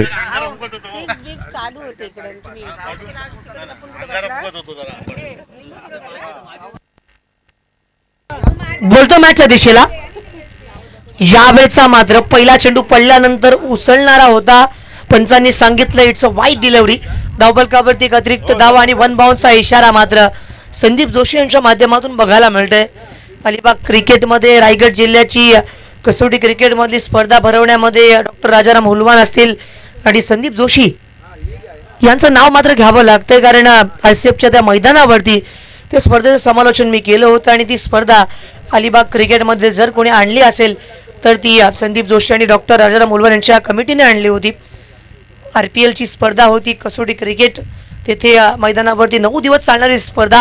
बोलतो मॅचच्या दिशेला. यावेळेचा मात्र पहिला चेंडू पडल्यानंतर उसळणारा होता, पंचांनी सांगितलं इट्स अ वाईट डिलिव्हरी. धावफलकावरती एक अतिरिक्त धाव आणि 1 बाउन्सचा इशारा मात्र संदीप जोशी यांच्या माध्यमातून बघायला मिळतोय. अलिबाग क्रिकेटमध्ये रायगड जिल्ह्याची कसोटी क्रिकेटमधली स्पर्धा भरवण्यामध्ये डॉक्टर राजाराम हुलवान असतील आणि संदीप जोशी यांचं नाव मात्र घ्यावं लागतंय, कारण ICFच्या त्या मैदानावरती त्या स्पर्धेचं समालोचन मी केलं होतं आणि ती स्पर्धा अलिबाग क्रिकेटमध्ये जर कोणी आणली असेल तर ती संदीप जोशी आणि डॉक्टर राजाराम हुलवान यांच्या कमिटीने आणली होती. RPLची स्पर्धा होती कसोटी क्रिकेट, तेथे मैदानावरती 9 दिवस चालणारी स्पर्धा.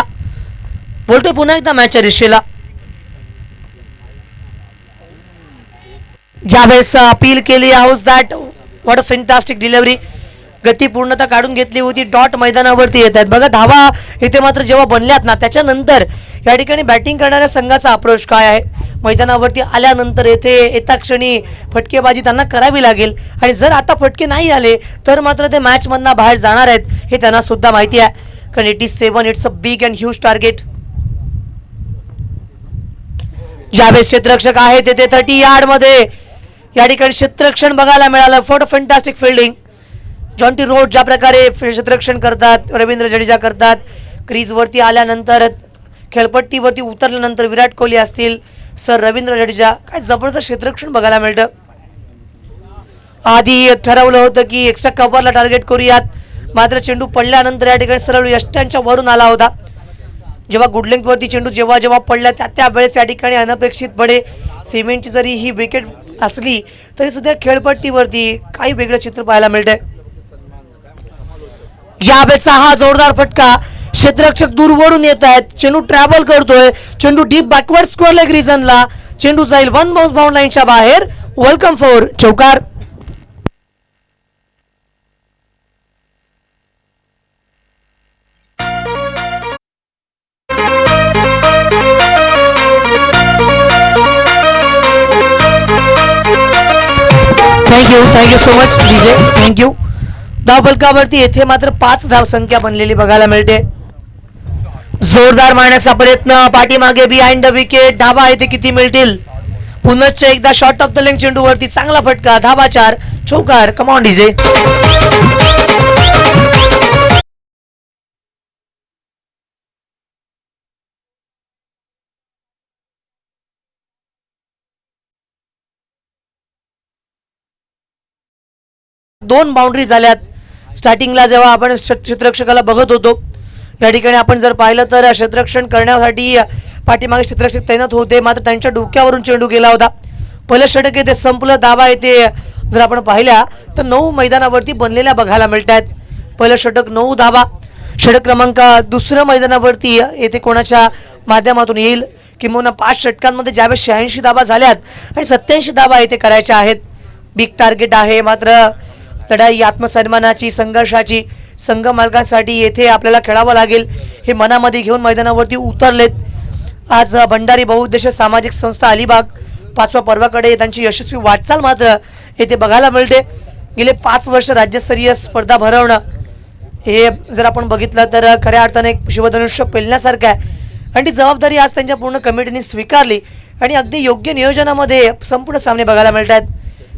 बोलतोय पुन्हा एकदा मॅचच्या दिशेला. ज्यावेळेस अपील केली house that what a fantastic delivery, गती पूर्णता काढून घेतली होती. डॉट मैदानावरती येत आहेत. बघा, धावा इथे मात्र जेव्हा बनल्यात ना, त्याच्यानंतर या ठिकाणी बॅटिंग करणाऱ्या संघाचा अप्रोच काय आहे, मैदानावरती आल्यानंतर येथे येता क्षणी फटकेबाजी त्यांना करावी लागेल आणि जर आता फटके नाही आले तर मात्र ते मॅचमधनं बाहेर जाणार आहेत हे त्यांना सुद्धा माहिती आहे. कारण 87 it's a big and huge target. ज्यावेळेस क्षेत्ररक्षक आहे तेथे 30 यार्ड मध्ये या ठिकाणी क्षेत्ररक्षण बघायला मिळालं. For fantastic fielding. Jonty road ज्या प्रकारे क्षेत्ररक्षण करतात, रवींद्र जडेजा करतात. क्रीजवरती आल्यानंतर, खेळपट्टीवरती उतरल्यानंतर विराट कोहली असतील, सर रवींद्र जडेजा, काय जबरदस्त क्षेत्ररक्षण बघायला मिळतं. आधी ठरवलं होतं की एक्स्ट्रा कव्हरला टार्गेट करूयात, मात्र चेंडू पडल्यानंतर या ठिकाणी सरळ यष्ट्यांच्या वरून आला होता. जेव्हा गुडलेंथवरती चेंडू जेव्हा जेव्हा पडला त्यावेळेस या ठिकाणी अनपेक्षितपणे सिमेंटची जरी ही विकेट असली तरी सुद्धा खेळपट्टीवरती काही वेगळं चित्र पाहायला मिळतंय. यावेळेचा हा जोरदार फटका. क्षेत्ररक्षक दूरवरून येत आहेत, चेंडू ट्रॅव्हल करतोय, चेंडू डीप बॅकवर्ड स्क्वेअर लेग रिजनला, चेंडू जाईल वन बाउन्स बाउंड लाईनच्या बाहेर. वेलकम फॉर चौकार. Thank you so much DJ, thank you. धावफलकावरती येथे मात्र 5 धावसंख्या बनलेली बघायला मिळते. जोरदार मारण्याचा प्रयत्न, पाठीमागे बिहाइंड द विकेट. धावा येथे किती मिळतील? पुनश्च एकदा शॉर्ट ऑफ द लेग चेंडूवरती चांगला फटका. धावा 4, चौकार. Come on DJ. दोन बाउंड्री झाल्यात. स्टार्टिंगला जेव्हा आपण क्षेत्ररक्षकाला बघत होतो या ठिकाणी आपण जर पाहिलं तर क्षेत्ररक्षण करण्यासाठी पाठीमागे क्षेत्ररक्षक तैनात होते, मात्र त्यांच्या डोक्यावरून चेंडू गेला होता. पहिलं षटक येथे संपलं. धावा येथे जर आपण पाहिल्या तर 9 मैदानावरती बनलेल्या बघायला मिळत आहेत. पहिलं षटक 9 धावा. षटक क्रमांक दुसरं मैदानावरती येथे कोणाच्या माध्यमातून येईल, किंवा 5 षटकांमध्ये ज्यावेळेस 86 धावा झाल्यात आणि 87 धावा येथे करायच्या आहेत. बिग टार्गेट आहे, मात्र लढाई आत्मसन्मानाची, संघर्षाची, संघ मार्गांसाठी येथे आपल्याला खेळावं लागेल हे मनामध्ये घेऊन मैदानावरती उतरलेत. आज भंडारी बहुउद्देशीय सामाजिक संस्था अलिबाग 5व्या पर्वाकडे त्यांची यशस्वी वाटचाल मात्र येथे बघायला मिळते. गेले 5 वर्ष राज्यस्तरीय स्पर्धा भरवणं हे जर आपण बघितलं तर खऱ्या अर्थाने एक शिवधनुष्य पेलण्यासारखं आहे आणि ती जबाबदारी आज त्यांच्या पूर्ण कमिटीने स्वीकारली आणि अगदी योग्य नियोजनामध्ये संपूर्ण सामने बघायला मिळत आहेत.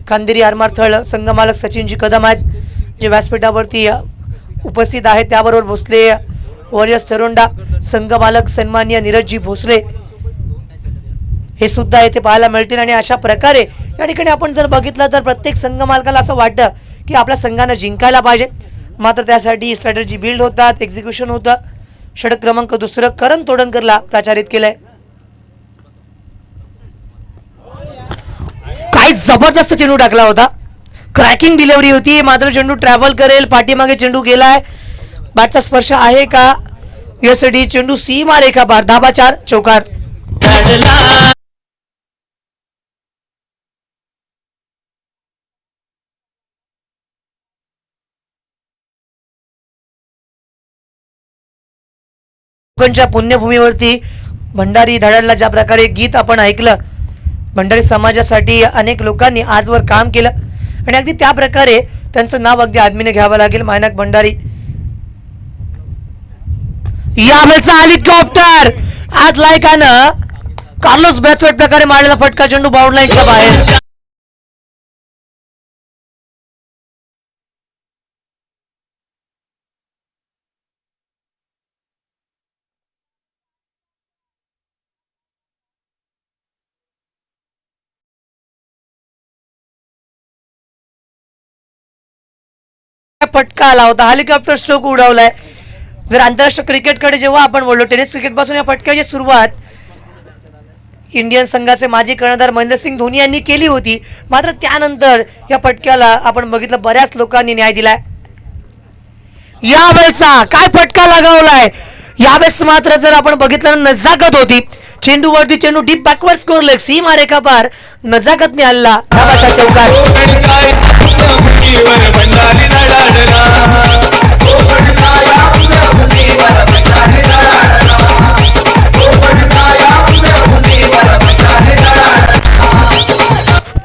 खांदेरी आरमारथळ संघमालक सचिनजी कदम आहेत जे व्यासपीठावरती उपस्थित आहेत. त्याबरोबर भोसले वॉरियर्स तरोंडा संघमालक सन्माननीय नीरजजी भोसले हे सुद्धा येथे पाहायला मिळतील. आणि अशा प्रकारे या ठिकाणी आपण जर बघितलं तर प्रत्येक संघमालकाला असं वाटतं की आपल्या संघानं जिंकायला पाहिजे, मात्र त्यासाठी स्ट्रॅटेजी बिल्ड होतात, एक्झिक्युशन होतं. षटक क्रमांक दुसरं करण तोडणकरला प्राचारित केलंय. काय जबरदस्त चेंडू टाकला होता, क्रॅकिंग डिलिव्हरी होती, मात्र चेंडू ट्रॅव्हल करेल. पाठीमागे चेंडू गेलाय, बॅटचा स्पर्श आहे का? यस, चेंडू सीमा रेखा पार. धाबा 4, चौकार. कोकणच्या पुण्यभूमीवरती भंडारी धडाडला ज्या प्रकारे गीत आपण ऐकलं, भंडारी समाजासाठी अनेक लोकांनी आजवर काम केलं आणि अगदी त्या प्रकारे त्यांचं नाव अगदी आदमीने घ्यावं लागेल. मायनाक भंडारी. यावेळेचा हेलिकॉप्टर आज लायकानं कार्लोस ब्रॅथवेट प्रकारे मारलेला फटका, चेंडू बाउंड लाईनच्या बाहेर. फटका आला होता, हेलिकॉप्टर स्ट्रोक उडवलाय. जर आंतरराष्ट्रीय क्रिकेटकडे जेव्हा आपण बोललो, टेनिस क्रिकेट पासून या फटक्याची सुरुवात इंडियन संघाचे माजी कर्णधार महेंद्रसिंग धोनी यांनी केली होती, मात्र त्यानंतर या फटक्याला आपण बघितलं बऱ्याच लोकांनी न्याय दिलाय. यावेळेचा काय फटका लगावलाय, यावेळेस मात्र जर आपण बघितलं नजाकत होती. चेंडूवरती चेंडू डीप बॅकवर्ड स्कोर लेग, सीमा रेखा पार. नजाकतने हल्ला, धावाचा चौकार.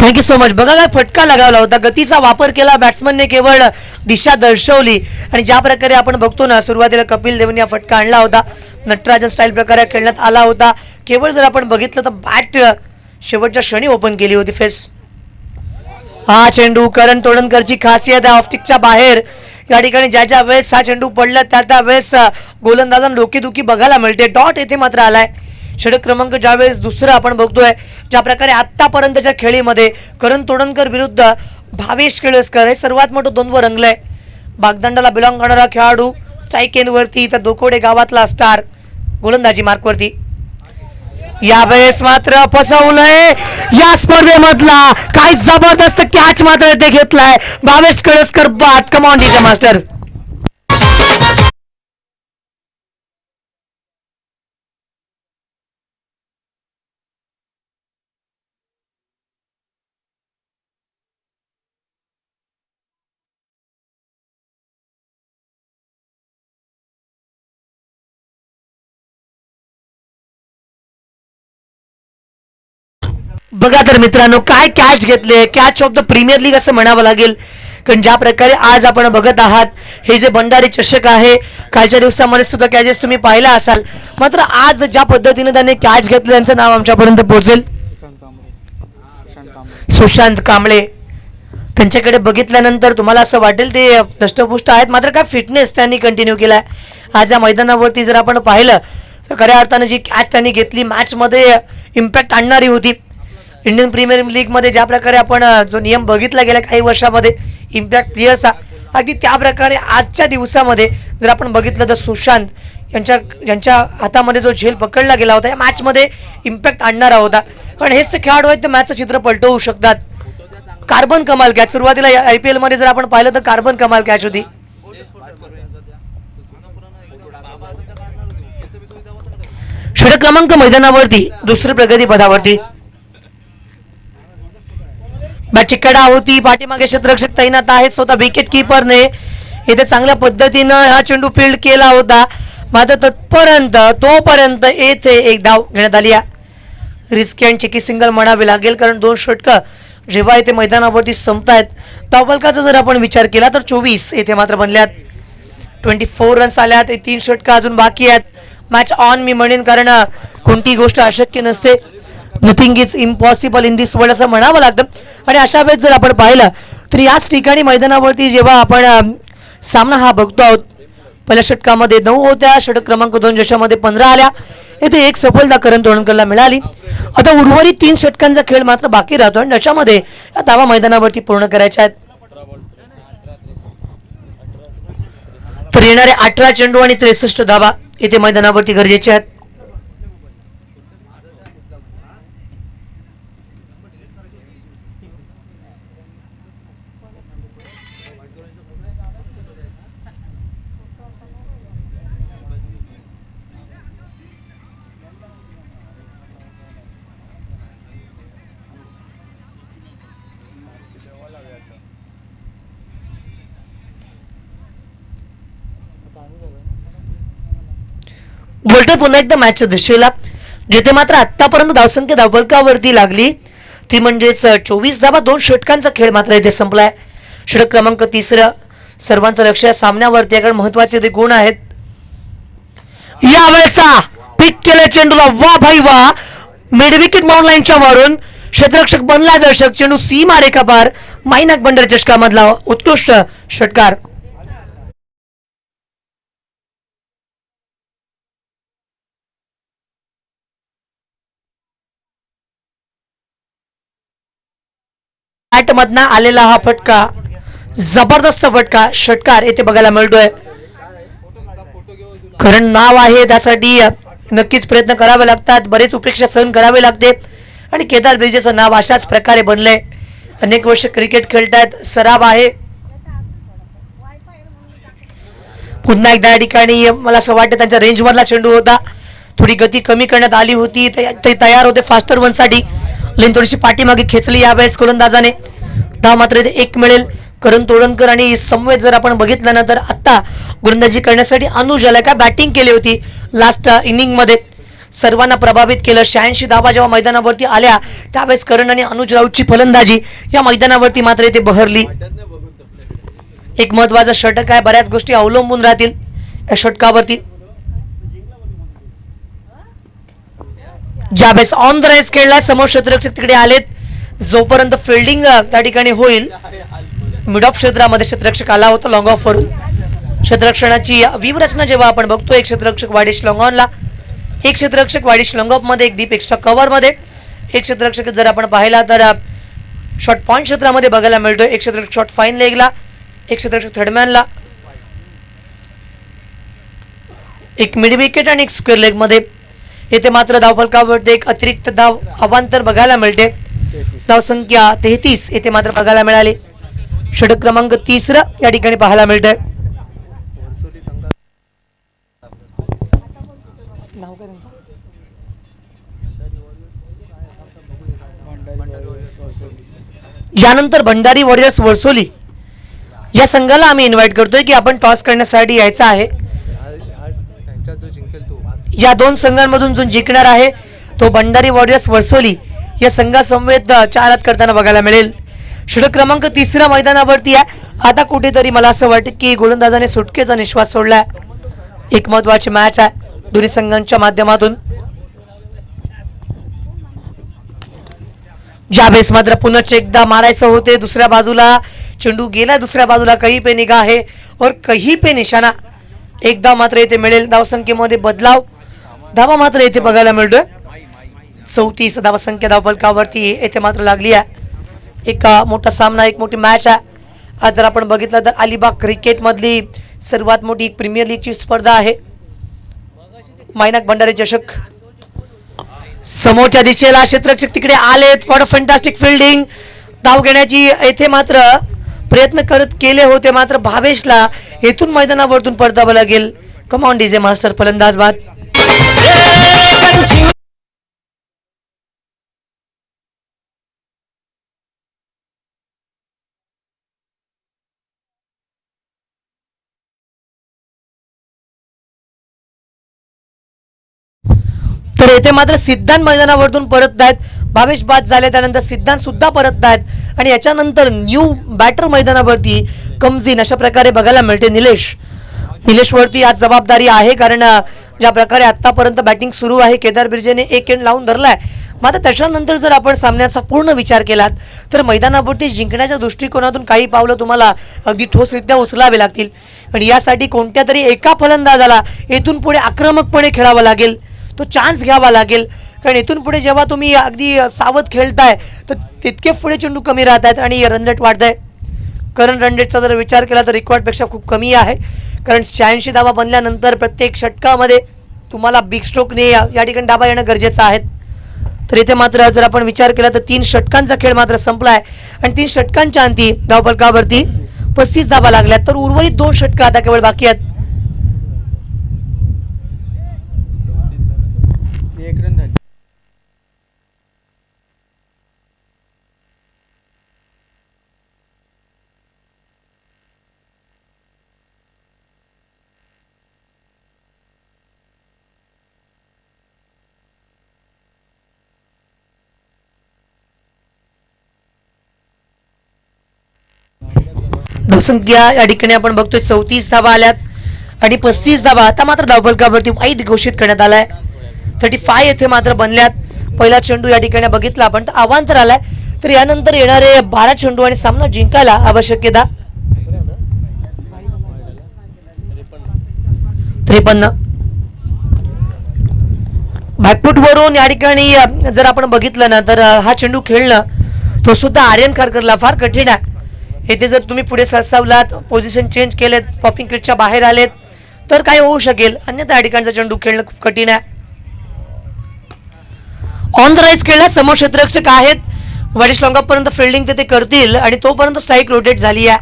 Thank you so much. बघा काय फटका लगावला होता, गतीचा वापर केला बॅट्समनने केवळ दिशा दर्शवली. आणि ज्या प्रकारे आपण बघतो ना, सुरुवातीला कपिल देवने हा फटका आणला होता, नटराजन स्टाईल प्रकारे खेळण्यात आला होता. केवळ जर आपण बघितलं तर बॅट शेवटच्या क्षणी ओपन केली होती फेस. हा चेंडू करण तोडणकरची खासियत आहे, ऑफस्टिकच्या बाहेर. या ठिकाणी ज्या वेळेस हा चेंडू पडला त्या वेळेस गोलंदाजांना डोकेदुखी बघायला मिळते. डॉट येथे मात्र आलाय. षटक क्रमांक ज्यावेळेस दुसरं आपण बघतोय, ज्या प्रकारे आतापर्यंतच्या खेळीमध्ये करण तोडणकर विरुद्ध भावेश केळसकर हे सर्वात मोठं द्वंद्व रंगलंय. बागदंडाला बिलॉंग करणारा खेळाडू स्ट्राईक एंडवरती, तर दोकोडे गावातला स्टार गोलंदाजी मार्कवरती. यावेळेस मात्र फसवलंय या स्पर्धेमधला काही जबरदस्त कॅच मात्र ते घेतलाय भावेश केळसकर. बाद कमॉन डीजे मास्टर. बघा तर मित्रांनो, काय कॅच घेतले, catch of the premier league असं म्हणावं लागेल. कारण ज्या प्रकारे आज आपण बघत आहात, हे जे भंडारी चषक आहे, कालच्या दिवसामध्ये सुद्धा कॅचेस तुम्ही पाहिला असाल. मात्र आज ज्या पद्धतीने त्यांनी कॅच घेतलं त्यांचं नाव आमच्यापर्यंत पोहोचेल. सुशांत कांबळे. त्यांच्याकडे बघितल्यानंतर तुम्हाला असं वाटेल ते दष्टपुष्ट आहेत, मात्र काय फिटनेस त्यांनी कंटिन्यू केलाय. आज या मैदानावरती जर आपण पाहिलं तर खऱ्या अर्थानं जी कॅच त्यांनी घेतली मॅचमध्ये इम्पॅक्ट आणणारी होती. इंडियन प्रीमियर लीगमध्ये ज्या प्रकारे आपण जो नियम बघितला गेला काही वर्षामध्ये इम्पॅक्ट प्लेयर्सचा, अगदी त्या प्रकारे आजच्या दिवसामध्ये जर आपण बघितलं तर सुशांत ज्यांच्या हातामध्ये जो झेल पकडला गेला होता या मॅचमध्ये इम्पॅक्ट आणणारा होता. कारण हेच ते खेळाडू आहेत, तर मॅचचं चित्र पलटवू शकतात. कार्बन कमाल कॅच सुरुवातीला IPL मध्ये जर आपण पाहिलं तर कार्बन कमाल कॅच होती. षटक क्रमांक मैदानावरती दुसरी प्रगती पदावरती बॅटची कडा होती, पाठीमागे क्षेत्ररक्षक तैनात आहेत. स्वतः विकेट किपरने इथे चांगल्या पद्धतीनं हा चेंडू फील्ड केला होता. मात्र तोपर्यंत येथे एक धाव घेण्यात आली. रिस्की अँड चेकी सिंगल म्हणावे लागेल, कारण 2 षटकं जेव्हा इथे मैदानावरती संपतायत, धावफलकाचा जर आपण विचार केला तर 24 येथे मात्र बनल्यात. 24 रन्स आल्यात. 3 षटकं अजून बाकी आहेत. मॅच ऑन मी म्हणेन, कारण कोणती गोष्ट अशक्य नसते. Nothing is impossible in this world असं म्हणावं लागतं. आणि अशा वेळेस जर आपण पाहिलं तर याच ठिकाणी मैदानावरती जेव्हा आपण सामना हा बघतो आहोत, पहिल्या षटकामध्ये 9 होत्या, षटक क्रमांक 2 ज्याच्यामध्ये 15 आल्या. येथे एक सफलता करण तोडणकरला मिळाली. आता उर्वरित 3 षटकांचा खेळ मात्र बाकी राहतो आणि त्याच्यामध्ये या धावा मैदानावरती पूर्ण करायच्या आहेत. तर येणारे 18 चेंडू आणि 63 धावा येथे मैदानावरती गरजेचे आहेत. बोलतोय पुन्हा एकदा मॅचच्या दिशेला, जिथे मात्र आतापर्यंत धावसंख्या धावफलकावरती लागली ती म्हणजेच 24 धावा. 2 षटकांचा खेळ मात्र इथे संपलाय. षटक क्रमांक 3 सर्वांचं लक्ष या सामन्यावरती आहे, कारण महत्वाचे ते गुण आहेत. यावेळेचा पिक केले चेंडूला, वा भाई वा, मिड विकेट माउंट लाईनच्या वरून क्षेत्ररक्षक बनला दर्शक. चेंडू सीमा रेखा पार. मायनाक भंडारी चषकामधला उत्कृष्ट षटकार. मधना आलेला हा फटका, जबरदस्त फटका षटकार येथे बघायला मिळतोय. कारण नाव आहे त्यासाठी नक्कीच प्रयत्न करावे लागतात, बरेच उपेक्षा सहन करावे लागते. आणि केदार ब्रिजेचं नाव अशाच प्रकारे बनलंय. अनेक वर्ष क्रिकेट खेळतायत, सराव आहे. पुन्हा एकदा या ठिकाणी मला असं वाटतं त्यांच्या रेंज मधला चेंडू होता, थोडी गती कमी करण्यात आली होती, ते तयार होते फास्टर वन साठी. लेन थोडीशी पाठीमागे खेचली यावेळेस गोलंदाजाने. धाव मात्र इथे 1 मिळेल. करण तोडणकर आणि समवेत जर आपण बघितलं ना तर आता गोलंदाजी करण्यासाठी अनुज याला काय बॅटिंग केली होती लास्ट इनिंग मध्ये, सर्वांना प्रभावित केलं. 86 धावा जेव्हा मैदानावरती आल्या त्यावेळेस करण आणि अनुज राऊतची फलंदाजी या मैदानावरती मात्र इथे बहरली. एक महत्वाचा षटक आहे, बऱ्याच गोष्टी अवलंबून राहतील या षटकावरती. ज्यावेळेस ऑन द राईज खेळलाय, समोर क्षेत्ररक्षक तिकडे आलेत. जोपर्यंत फिल्डिंग त्या ठिकाणी होईल, मिड ऑफ क्षेत्रामध्ये क्षेत्ररक्षक आला होता लॉंग ऑफ वरून. क्षेत्ररक्षणाची व्यूहरचना जेव्हा आपण बघतो, एक क्षेत्ररक्षक वाडिश लॉंग ऑनला, एक क्षेत्ररक्षक वाडिश लॉंग ऑफ मध्ये, एक डीप एक्स्ट्रा कव्हर मध्ये, एक क्षेत्ररक्षक जर आपण पाहिला तर शॉर्ट पॉईंट क्षेत्रामध्ये बघायला मिळतोय, एक क्षेत्ररक्षक शॉर्ट फाईन लेगला, एक क्षेत्ररक्षक थर्डमॅनला, एक मिड विकेट आणि एक स्क्वेअर लेग मध्ये. येथे मात्र धावफलकावरती एक अतिरिक्त धाव अवांतर बघायला मिळते. धावसंख्या 33 येथे मात्र बघायला मिळाली. षटक क्रमांक 3 या ठिकाणी पाहायला मिळतंय. यानंतर भंडारी वॉरियर्स वर्सोली या संघाला आम्ही इन्व्हाइट करतोय की आपण टॉस करण्यासाठी यायचं आहे. या दोन संघांमधून जो जिंकणार आहे तो भंडारी वॉरियर्स वर्सोली या संघासमवेत 4 हात करताना बघायला मिळेल. षटक क्रमांक 3 मैदानावरती आहे. आता कुठेतरी मला असं वाटतं की गोलंदाजाने सुटकेचा निश्वास सोडलाय. एक महत्वाची मॅच आहे दोन्ही संघांच्या माध्यमातून. ज्यावेळेस मात्र पुनश्च एकदा मारायचं होते, दुसऱ्या बाजूला चेंडू गेला, दुसऱ्या बाजूला कहीं पे निगाह है और कहीं पे निशाणा. एकदा मात्र येथे मिळेल. धावसंख्येमध्ये बदलाव, धावा मात्र येथे बघायला मिळतोय. 34 धावसंख्या धावफलकावरती येथे मात्र लागली आहे. एक मोठा सामना, एक मोठी मॅच आहे. आज जर आपण बघितलं तर अलिबाग क्रिकेट मधली सर्वात मोठी प्रीमियर लीगची स्पर्धा आहे, मायनाक भंडारी चषक. समोरच्या दिशेला क्षेत्ररक्षक तिकडे आलेत. फॉर फॅन्टास्टिक फिल्डिंग, धाव घेण्याची येथे मात्र प्रयत्न करत केले होते, मात्र भावेशला येथून मैदानावरतून परतावं लागेल. कम ऑन डीजे मास्टर, फलंदाज बाद. तर येथे मात्र सिद्धांत मैदानावरतून परत आहेत. भावेश बाद झाले, त्यानंतर सिद्धांत सुद्धा परत आहेत आणि याच्यानंतर न्यू बॅटर मैदानावरती कमजीन अशा प्रकारे बघायला मिळते. निलेश वरती आज जबाबदारी आहे, कारण ज्या प्रकारे आतापर्यंत बॅटिंग सुरू आहे, केदार बिर्जेने एक एंड लावून धरलाय. मात्र त्याच्यानंतर जर आपण सामन्याचा पूर्ण विचार केलात तर मैदानावरती जिंकण्याच्या दृष्टिकोनातून काही पावलं तुम्हाला अगदी ठोसरित्या उचलावे लागतील आणि यासाठी कोणत्या तरी एका फलंदाजाला येथून पुढे आक्रमकपणे खेळावं लागेल, तो चान्स घ्यावा लागेल. कारण इथून पुढे जेव्हा तुम्ही अगदी सावध खेळताय तर तितके पुढे चेंडू कमी राहत आहेत आणि रन रेट वाढत आहे. करंट रन रेटचा जर विचार केला तर रेकॉर्डपेक्षा खूप कमी आहे, कारण 86 धावा बनल्यानंतर प्रत्येक षटकामध्ये तुम्हाला बिग स्ट्रोकने या ठिकाणी धावा येणं गरजेचं आहे. तर इथे मात्र जर आपण विचार केला तर 3 षटकांचा खेळ मात्र संपला आहे आणि 3 षटकांच्या अंती धावफलकावरती 35 धावा लागल्यात. तर उर्वरित 2 षटकं आता केवळ बाकी आहेत. धावसंख्या या ठिकाणी आपण बघतोय 34 धावा आल्यात आणि 35 धावा आता मात्र धावफलकावरती वाईट घोषित करण्यात आलाय. 35 येथे मात्र बनल्यात. पहिला चेंडू या ठिकाणी बघितला आपण तर अवांतर आलाय. तर यानंतर येणारे 12 चेंडू आणि सामना जिंकायला आवश्यकता 53. बॅकफूट वरून या ठिकाणी जर आपण बघितलं ना तर हा चेंडू खेळणं तो सुद्धा आर्यन खारकरला फार कठीण आहे. येथे जर तुम्ही पुढे सरसावलात, पोझिशन चेंज केलेत, पॉपिंग क्रीजच्या बाहेर आलेत तर काय होऊ शकेल, अन्यथा या ठिकाणचा चेंडू खेळणं खूप कठीण आहे. ऑन द राईज खेळला, समोर क्षेत्ररक्षक आहेत, वाडिश लॉंग पर्यंत फिल्डिंग ते करतील आणि तोपर्यंत स्ट्राईक रोटेट झाली आहे.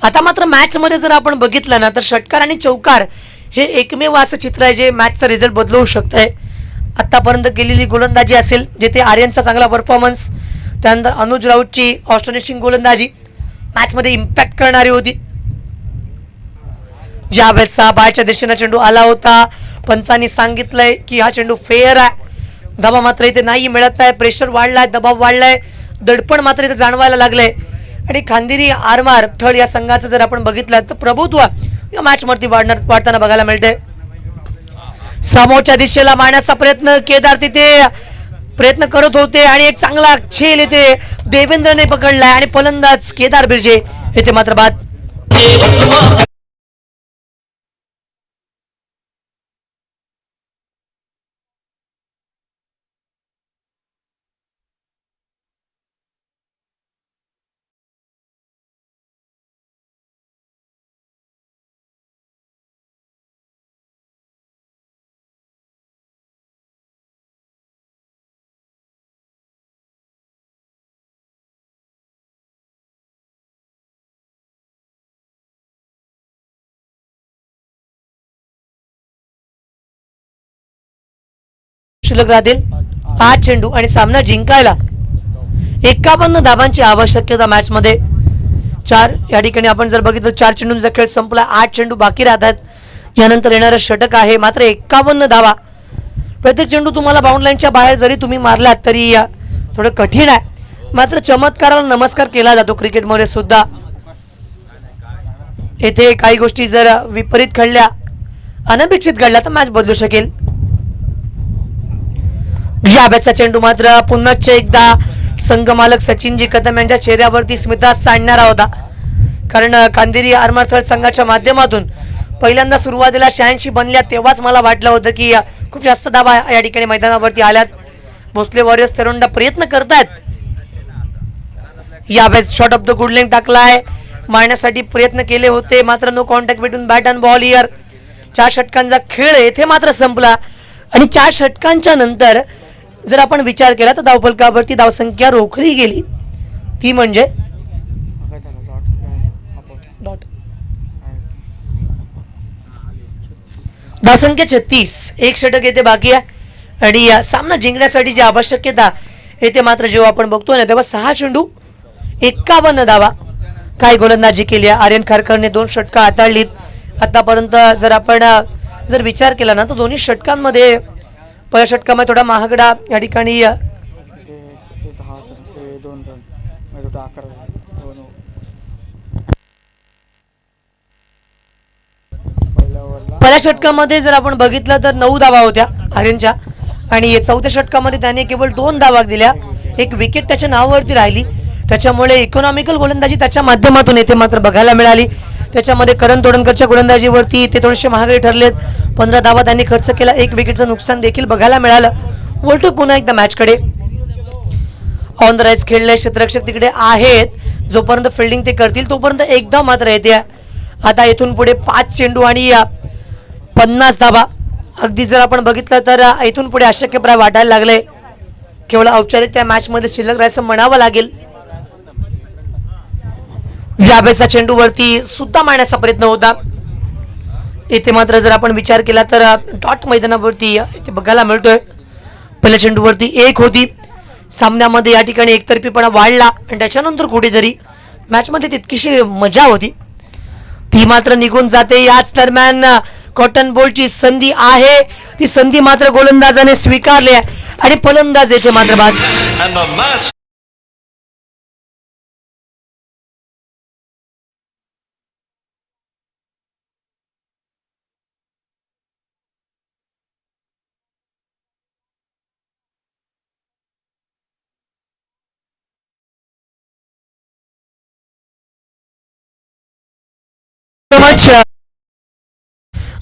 आता मात्र मॅच मध्ये जर आपण बघितलं ना तर षटकार आणि चौकार हे एकमेव असं चित्र आहे जे मॅचचा रिझल्ट बदलवू शकतंय. आतापर्यंत केलेली गोलंदाजी असेल, जेथे आर्यनचा चांगला परफॉर्मन्स, त्यानंतर अनुज राऊतची ऑस्ट्रेलियन गोलंदाजी मॅच मध्ये इम्पॅक्ट करणारी होती. ज्यावेळेस बायच्या दिशेने चेंडू आला होता, पंचांनी सांगितलंय की हा चेंडू फेअर आहे. धावा मात्र इथे नाही मिळत आहे, प्रेशर वाढलाय, दबाव वाढलाय, दडपण मात्र इथे जाणवायला लागलंय आणि खांदेरी आरमार थळ या संघाचं जर आपण बघितलं तर प्रभुत्व या मॅच वरती वाढताना बघायला मिळते. समोरच्या दिशेला मारण्याचा प्रयत्न केदार तिथे प्रयत्न करत होते आणि एक चांगला झेल येथे देवेंद्रने पकडलाय आणि फलंदाज केदार बिर्जे येथे मात्र बाद. शिल्लक राहतील 5 चेंडू आणि सामना जिंकायला 51 धावांची आवश्यकता मॅच मध्ये. 4 या ठिकाणी आपण जर बघितलं 4 चेंडूंचा खेळ संपला, 8 चेंडू बाकी राहतात. यानंतर येणारं षटक आहे. मात्र 51 धावा, प्रत्येक चेंडू तुम्हाला बाउंड लाईनच्या बाहेर जरी तुम्ही मारलात तरी थोडं कठीण आहे. मात्र चमत्काराला नमस्कार केला जातो क्रिकेटमध्ये सुद्धा. येथे काही गोष्टी जर विपरीत घडल्या, अनपेक्षित घडल्या तर मॅच बदलू शकेल. या बॅटचा चेंडू मात्र पुन्हा एकदा संघ मालक सचिनजी कदम यांच्या चेहऱ्यावरती स्मिता सांडणारा होता. कारण खांदेरी आरमार संघाच्या माध्यमातून पहिल्यांदा सुरुवातीला 86 बनल्या तेव्हाच मला वाटलं होतं की खूप जास्त धावा या ठिकाणी मैदानावरती आल्यात. भोसले वॉरियर्स तरुंडा प्रयत्न करतायत. या batch short of the good length टाकलाय, मारण्यासाठी प्रयत्न केले होते मात्र no contact between bat and ball here. 4 षटकांचा खेळ येथे मात्र संपला आणि 4 षटकांच्या नंतर जर आपण विचार केला तर धावफलकावरती धावसंख्या रोखली गेली ती म्हणजे धावसंख्या 36. एक षटक येथे बाकी आहे आणि सामना जिंकण्यासाठी जी आवश्यकता येथे मात्र जेव्हा आपण बघतोय ना तेव्हा 6 चेंडू 51 धावा. काय गोलंदाजी केली आहे. आर्यन खारकरने 2 षटका हाताळलीत आतापर्यंत. जर आपण जर विचार केला ना तर दोन्ही षटकांमध्ये पहिल्या षटकामध्ये थोडा महागडा या ठिकाणी पहिल्या षटकामध्ये जर आपण बघितलं तर 9 धावा होत्या आर्यनच्या आणि चौथ्या षटकामध्ये त्याने केवळ 2 धावा दिल्या. एक विकेट त्याच्या नावावरती राहिली. त्याच्यामुळे इकॉनॉमिकल गोलंदाजी त्याच्या माध्यमातून येथे मात्र बघायला मिळाली. त्याच्यामध्ये करण तोडणकरच्या गोलंदाजीवरती ते थोडेसे महागडे ठरलेत. 15 धावा त्यांनी खर्च केला. 1 विकेटचं नुकसान देखील बघायला मिळालं. वळतो पुन्हा एकदा मॅचकडे. ऑन द राईज खेळले, क्षेत्ररक्षक तिकडे आहेत. जोपर्यंत फिल्डिंग ते करतील तोपर्यंत एकदा मात्र येते. आता इथून पुढे 5 चेंडू आणि 50 धावा. अगदी जर आपण बघितलं तर इथून पुढे अशक्यप्राय वाटायला लागले. केवळ औपचारिक त्या मॅच मध्ये शिल्लक राहायचं म्हणावं लागेल. व्याबेचा चेंडूवरती सुद्धा मारण्याचा प्रयत्न होता. इथे मात्र जर आपण विचार केला तर डॉट मैदानावरती इथे बघायला मिळतोय. पहिल्या चेंडूवरती 1 होती. सामन्यामध्ये या ठिकाणी एकतर्फीपणा वाढला आणि त्याच्यानंतर कुठेतरी मॅचमध्ये तितकीशी मजा होती ती मात्र निघून जाते. याच दरम्यान कॉटन बॉलची संधी आहे. ती संधी मात्र गोलंदाजाने स्वीकारली आहे आणि फलंदाज येथे मात्र बाद.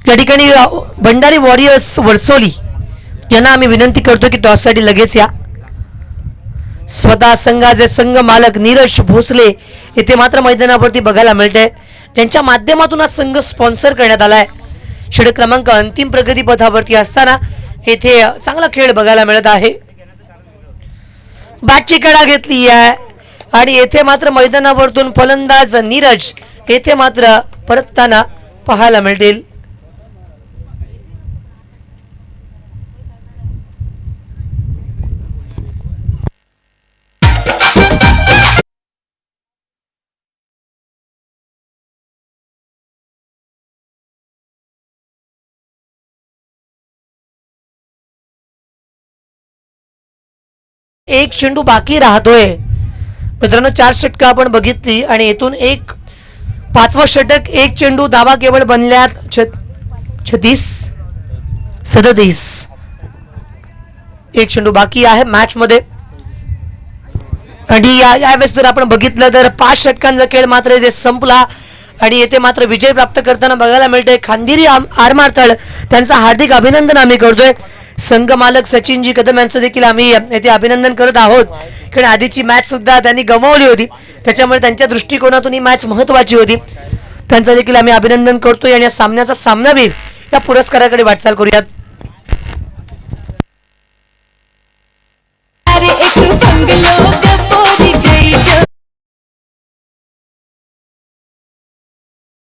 या ठिकाणी भंडारी वॉरियर्स वर्सोली यांना आम्ही विनंती करतो की टॉससाठी लगेच या. स्वतः संघाचे संघ मालक नीरज भोसले येथे मात्र मैदानावरती बघायला मिळते. त्यांच्या माध्यमातून हा संघ स्पॉन्सर करण्यात आलाय. षटक क्रमांक अंतिम प्रगती पथावरती असताना येथे चांगला खेळ बघायला मिळत आहे. बॅटची कडा घेतली आहे आणि येथे मात्र मैदानावरतून फलंदाज नीरज येथे मात्र परतताना पाहायला मिळतील. एक चेंडू बाकी राहतोय मित्रांनो 4 षटकं आपण बघितली आणि येथून एक 5वं षटक, एक चेंडू, धावा केवळ बनल्यात 36 37. एक चेंडू बाकी आहे मॅच मध्ये आणि यावेळेस जर आपण बघितलं तर 5 षटकांचा खेळ मात्र इथे संपला आणि येथे मात्र विजय प्राप्त करताना बघायला मिळतंय खांदेरी आरमारतळ. त्यांचं हार्दिक अभिनंदन आम्ही करतोय. संघ मालक सचिनजी कदम यांचं देखील आम्ही येथे अभिनंदन करत आहोत. कारण आधीची मॅच सुद्धा त्यांनी गमावली होती, त्याच्यामुळे त्यांच्या दृष्टिकोनातून ही मॅच महत्वाची होती. त्यांचं देखील आम्ही अभिनंदन करतोय आणि या सामन्याचा सामनावीर या पुरस्काराकडे वाटचाल करूयात.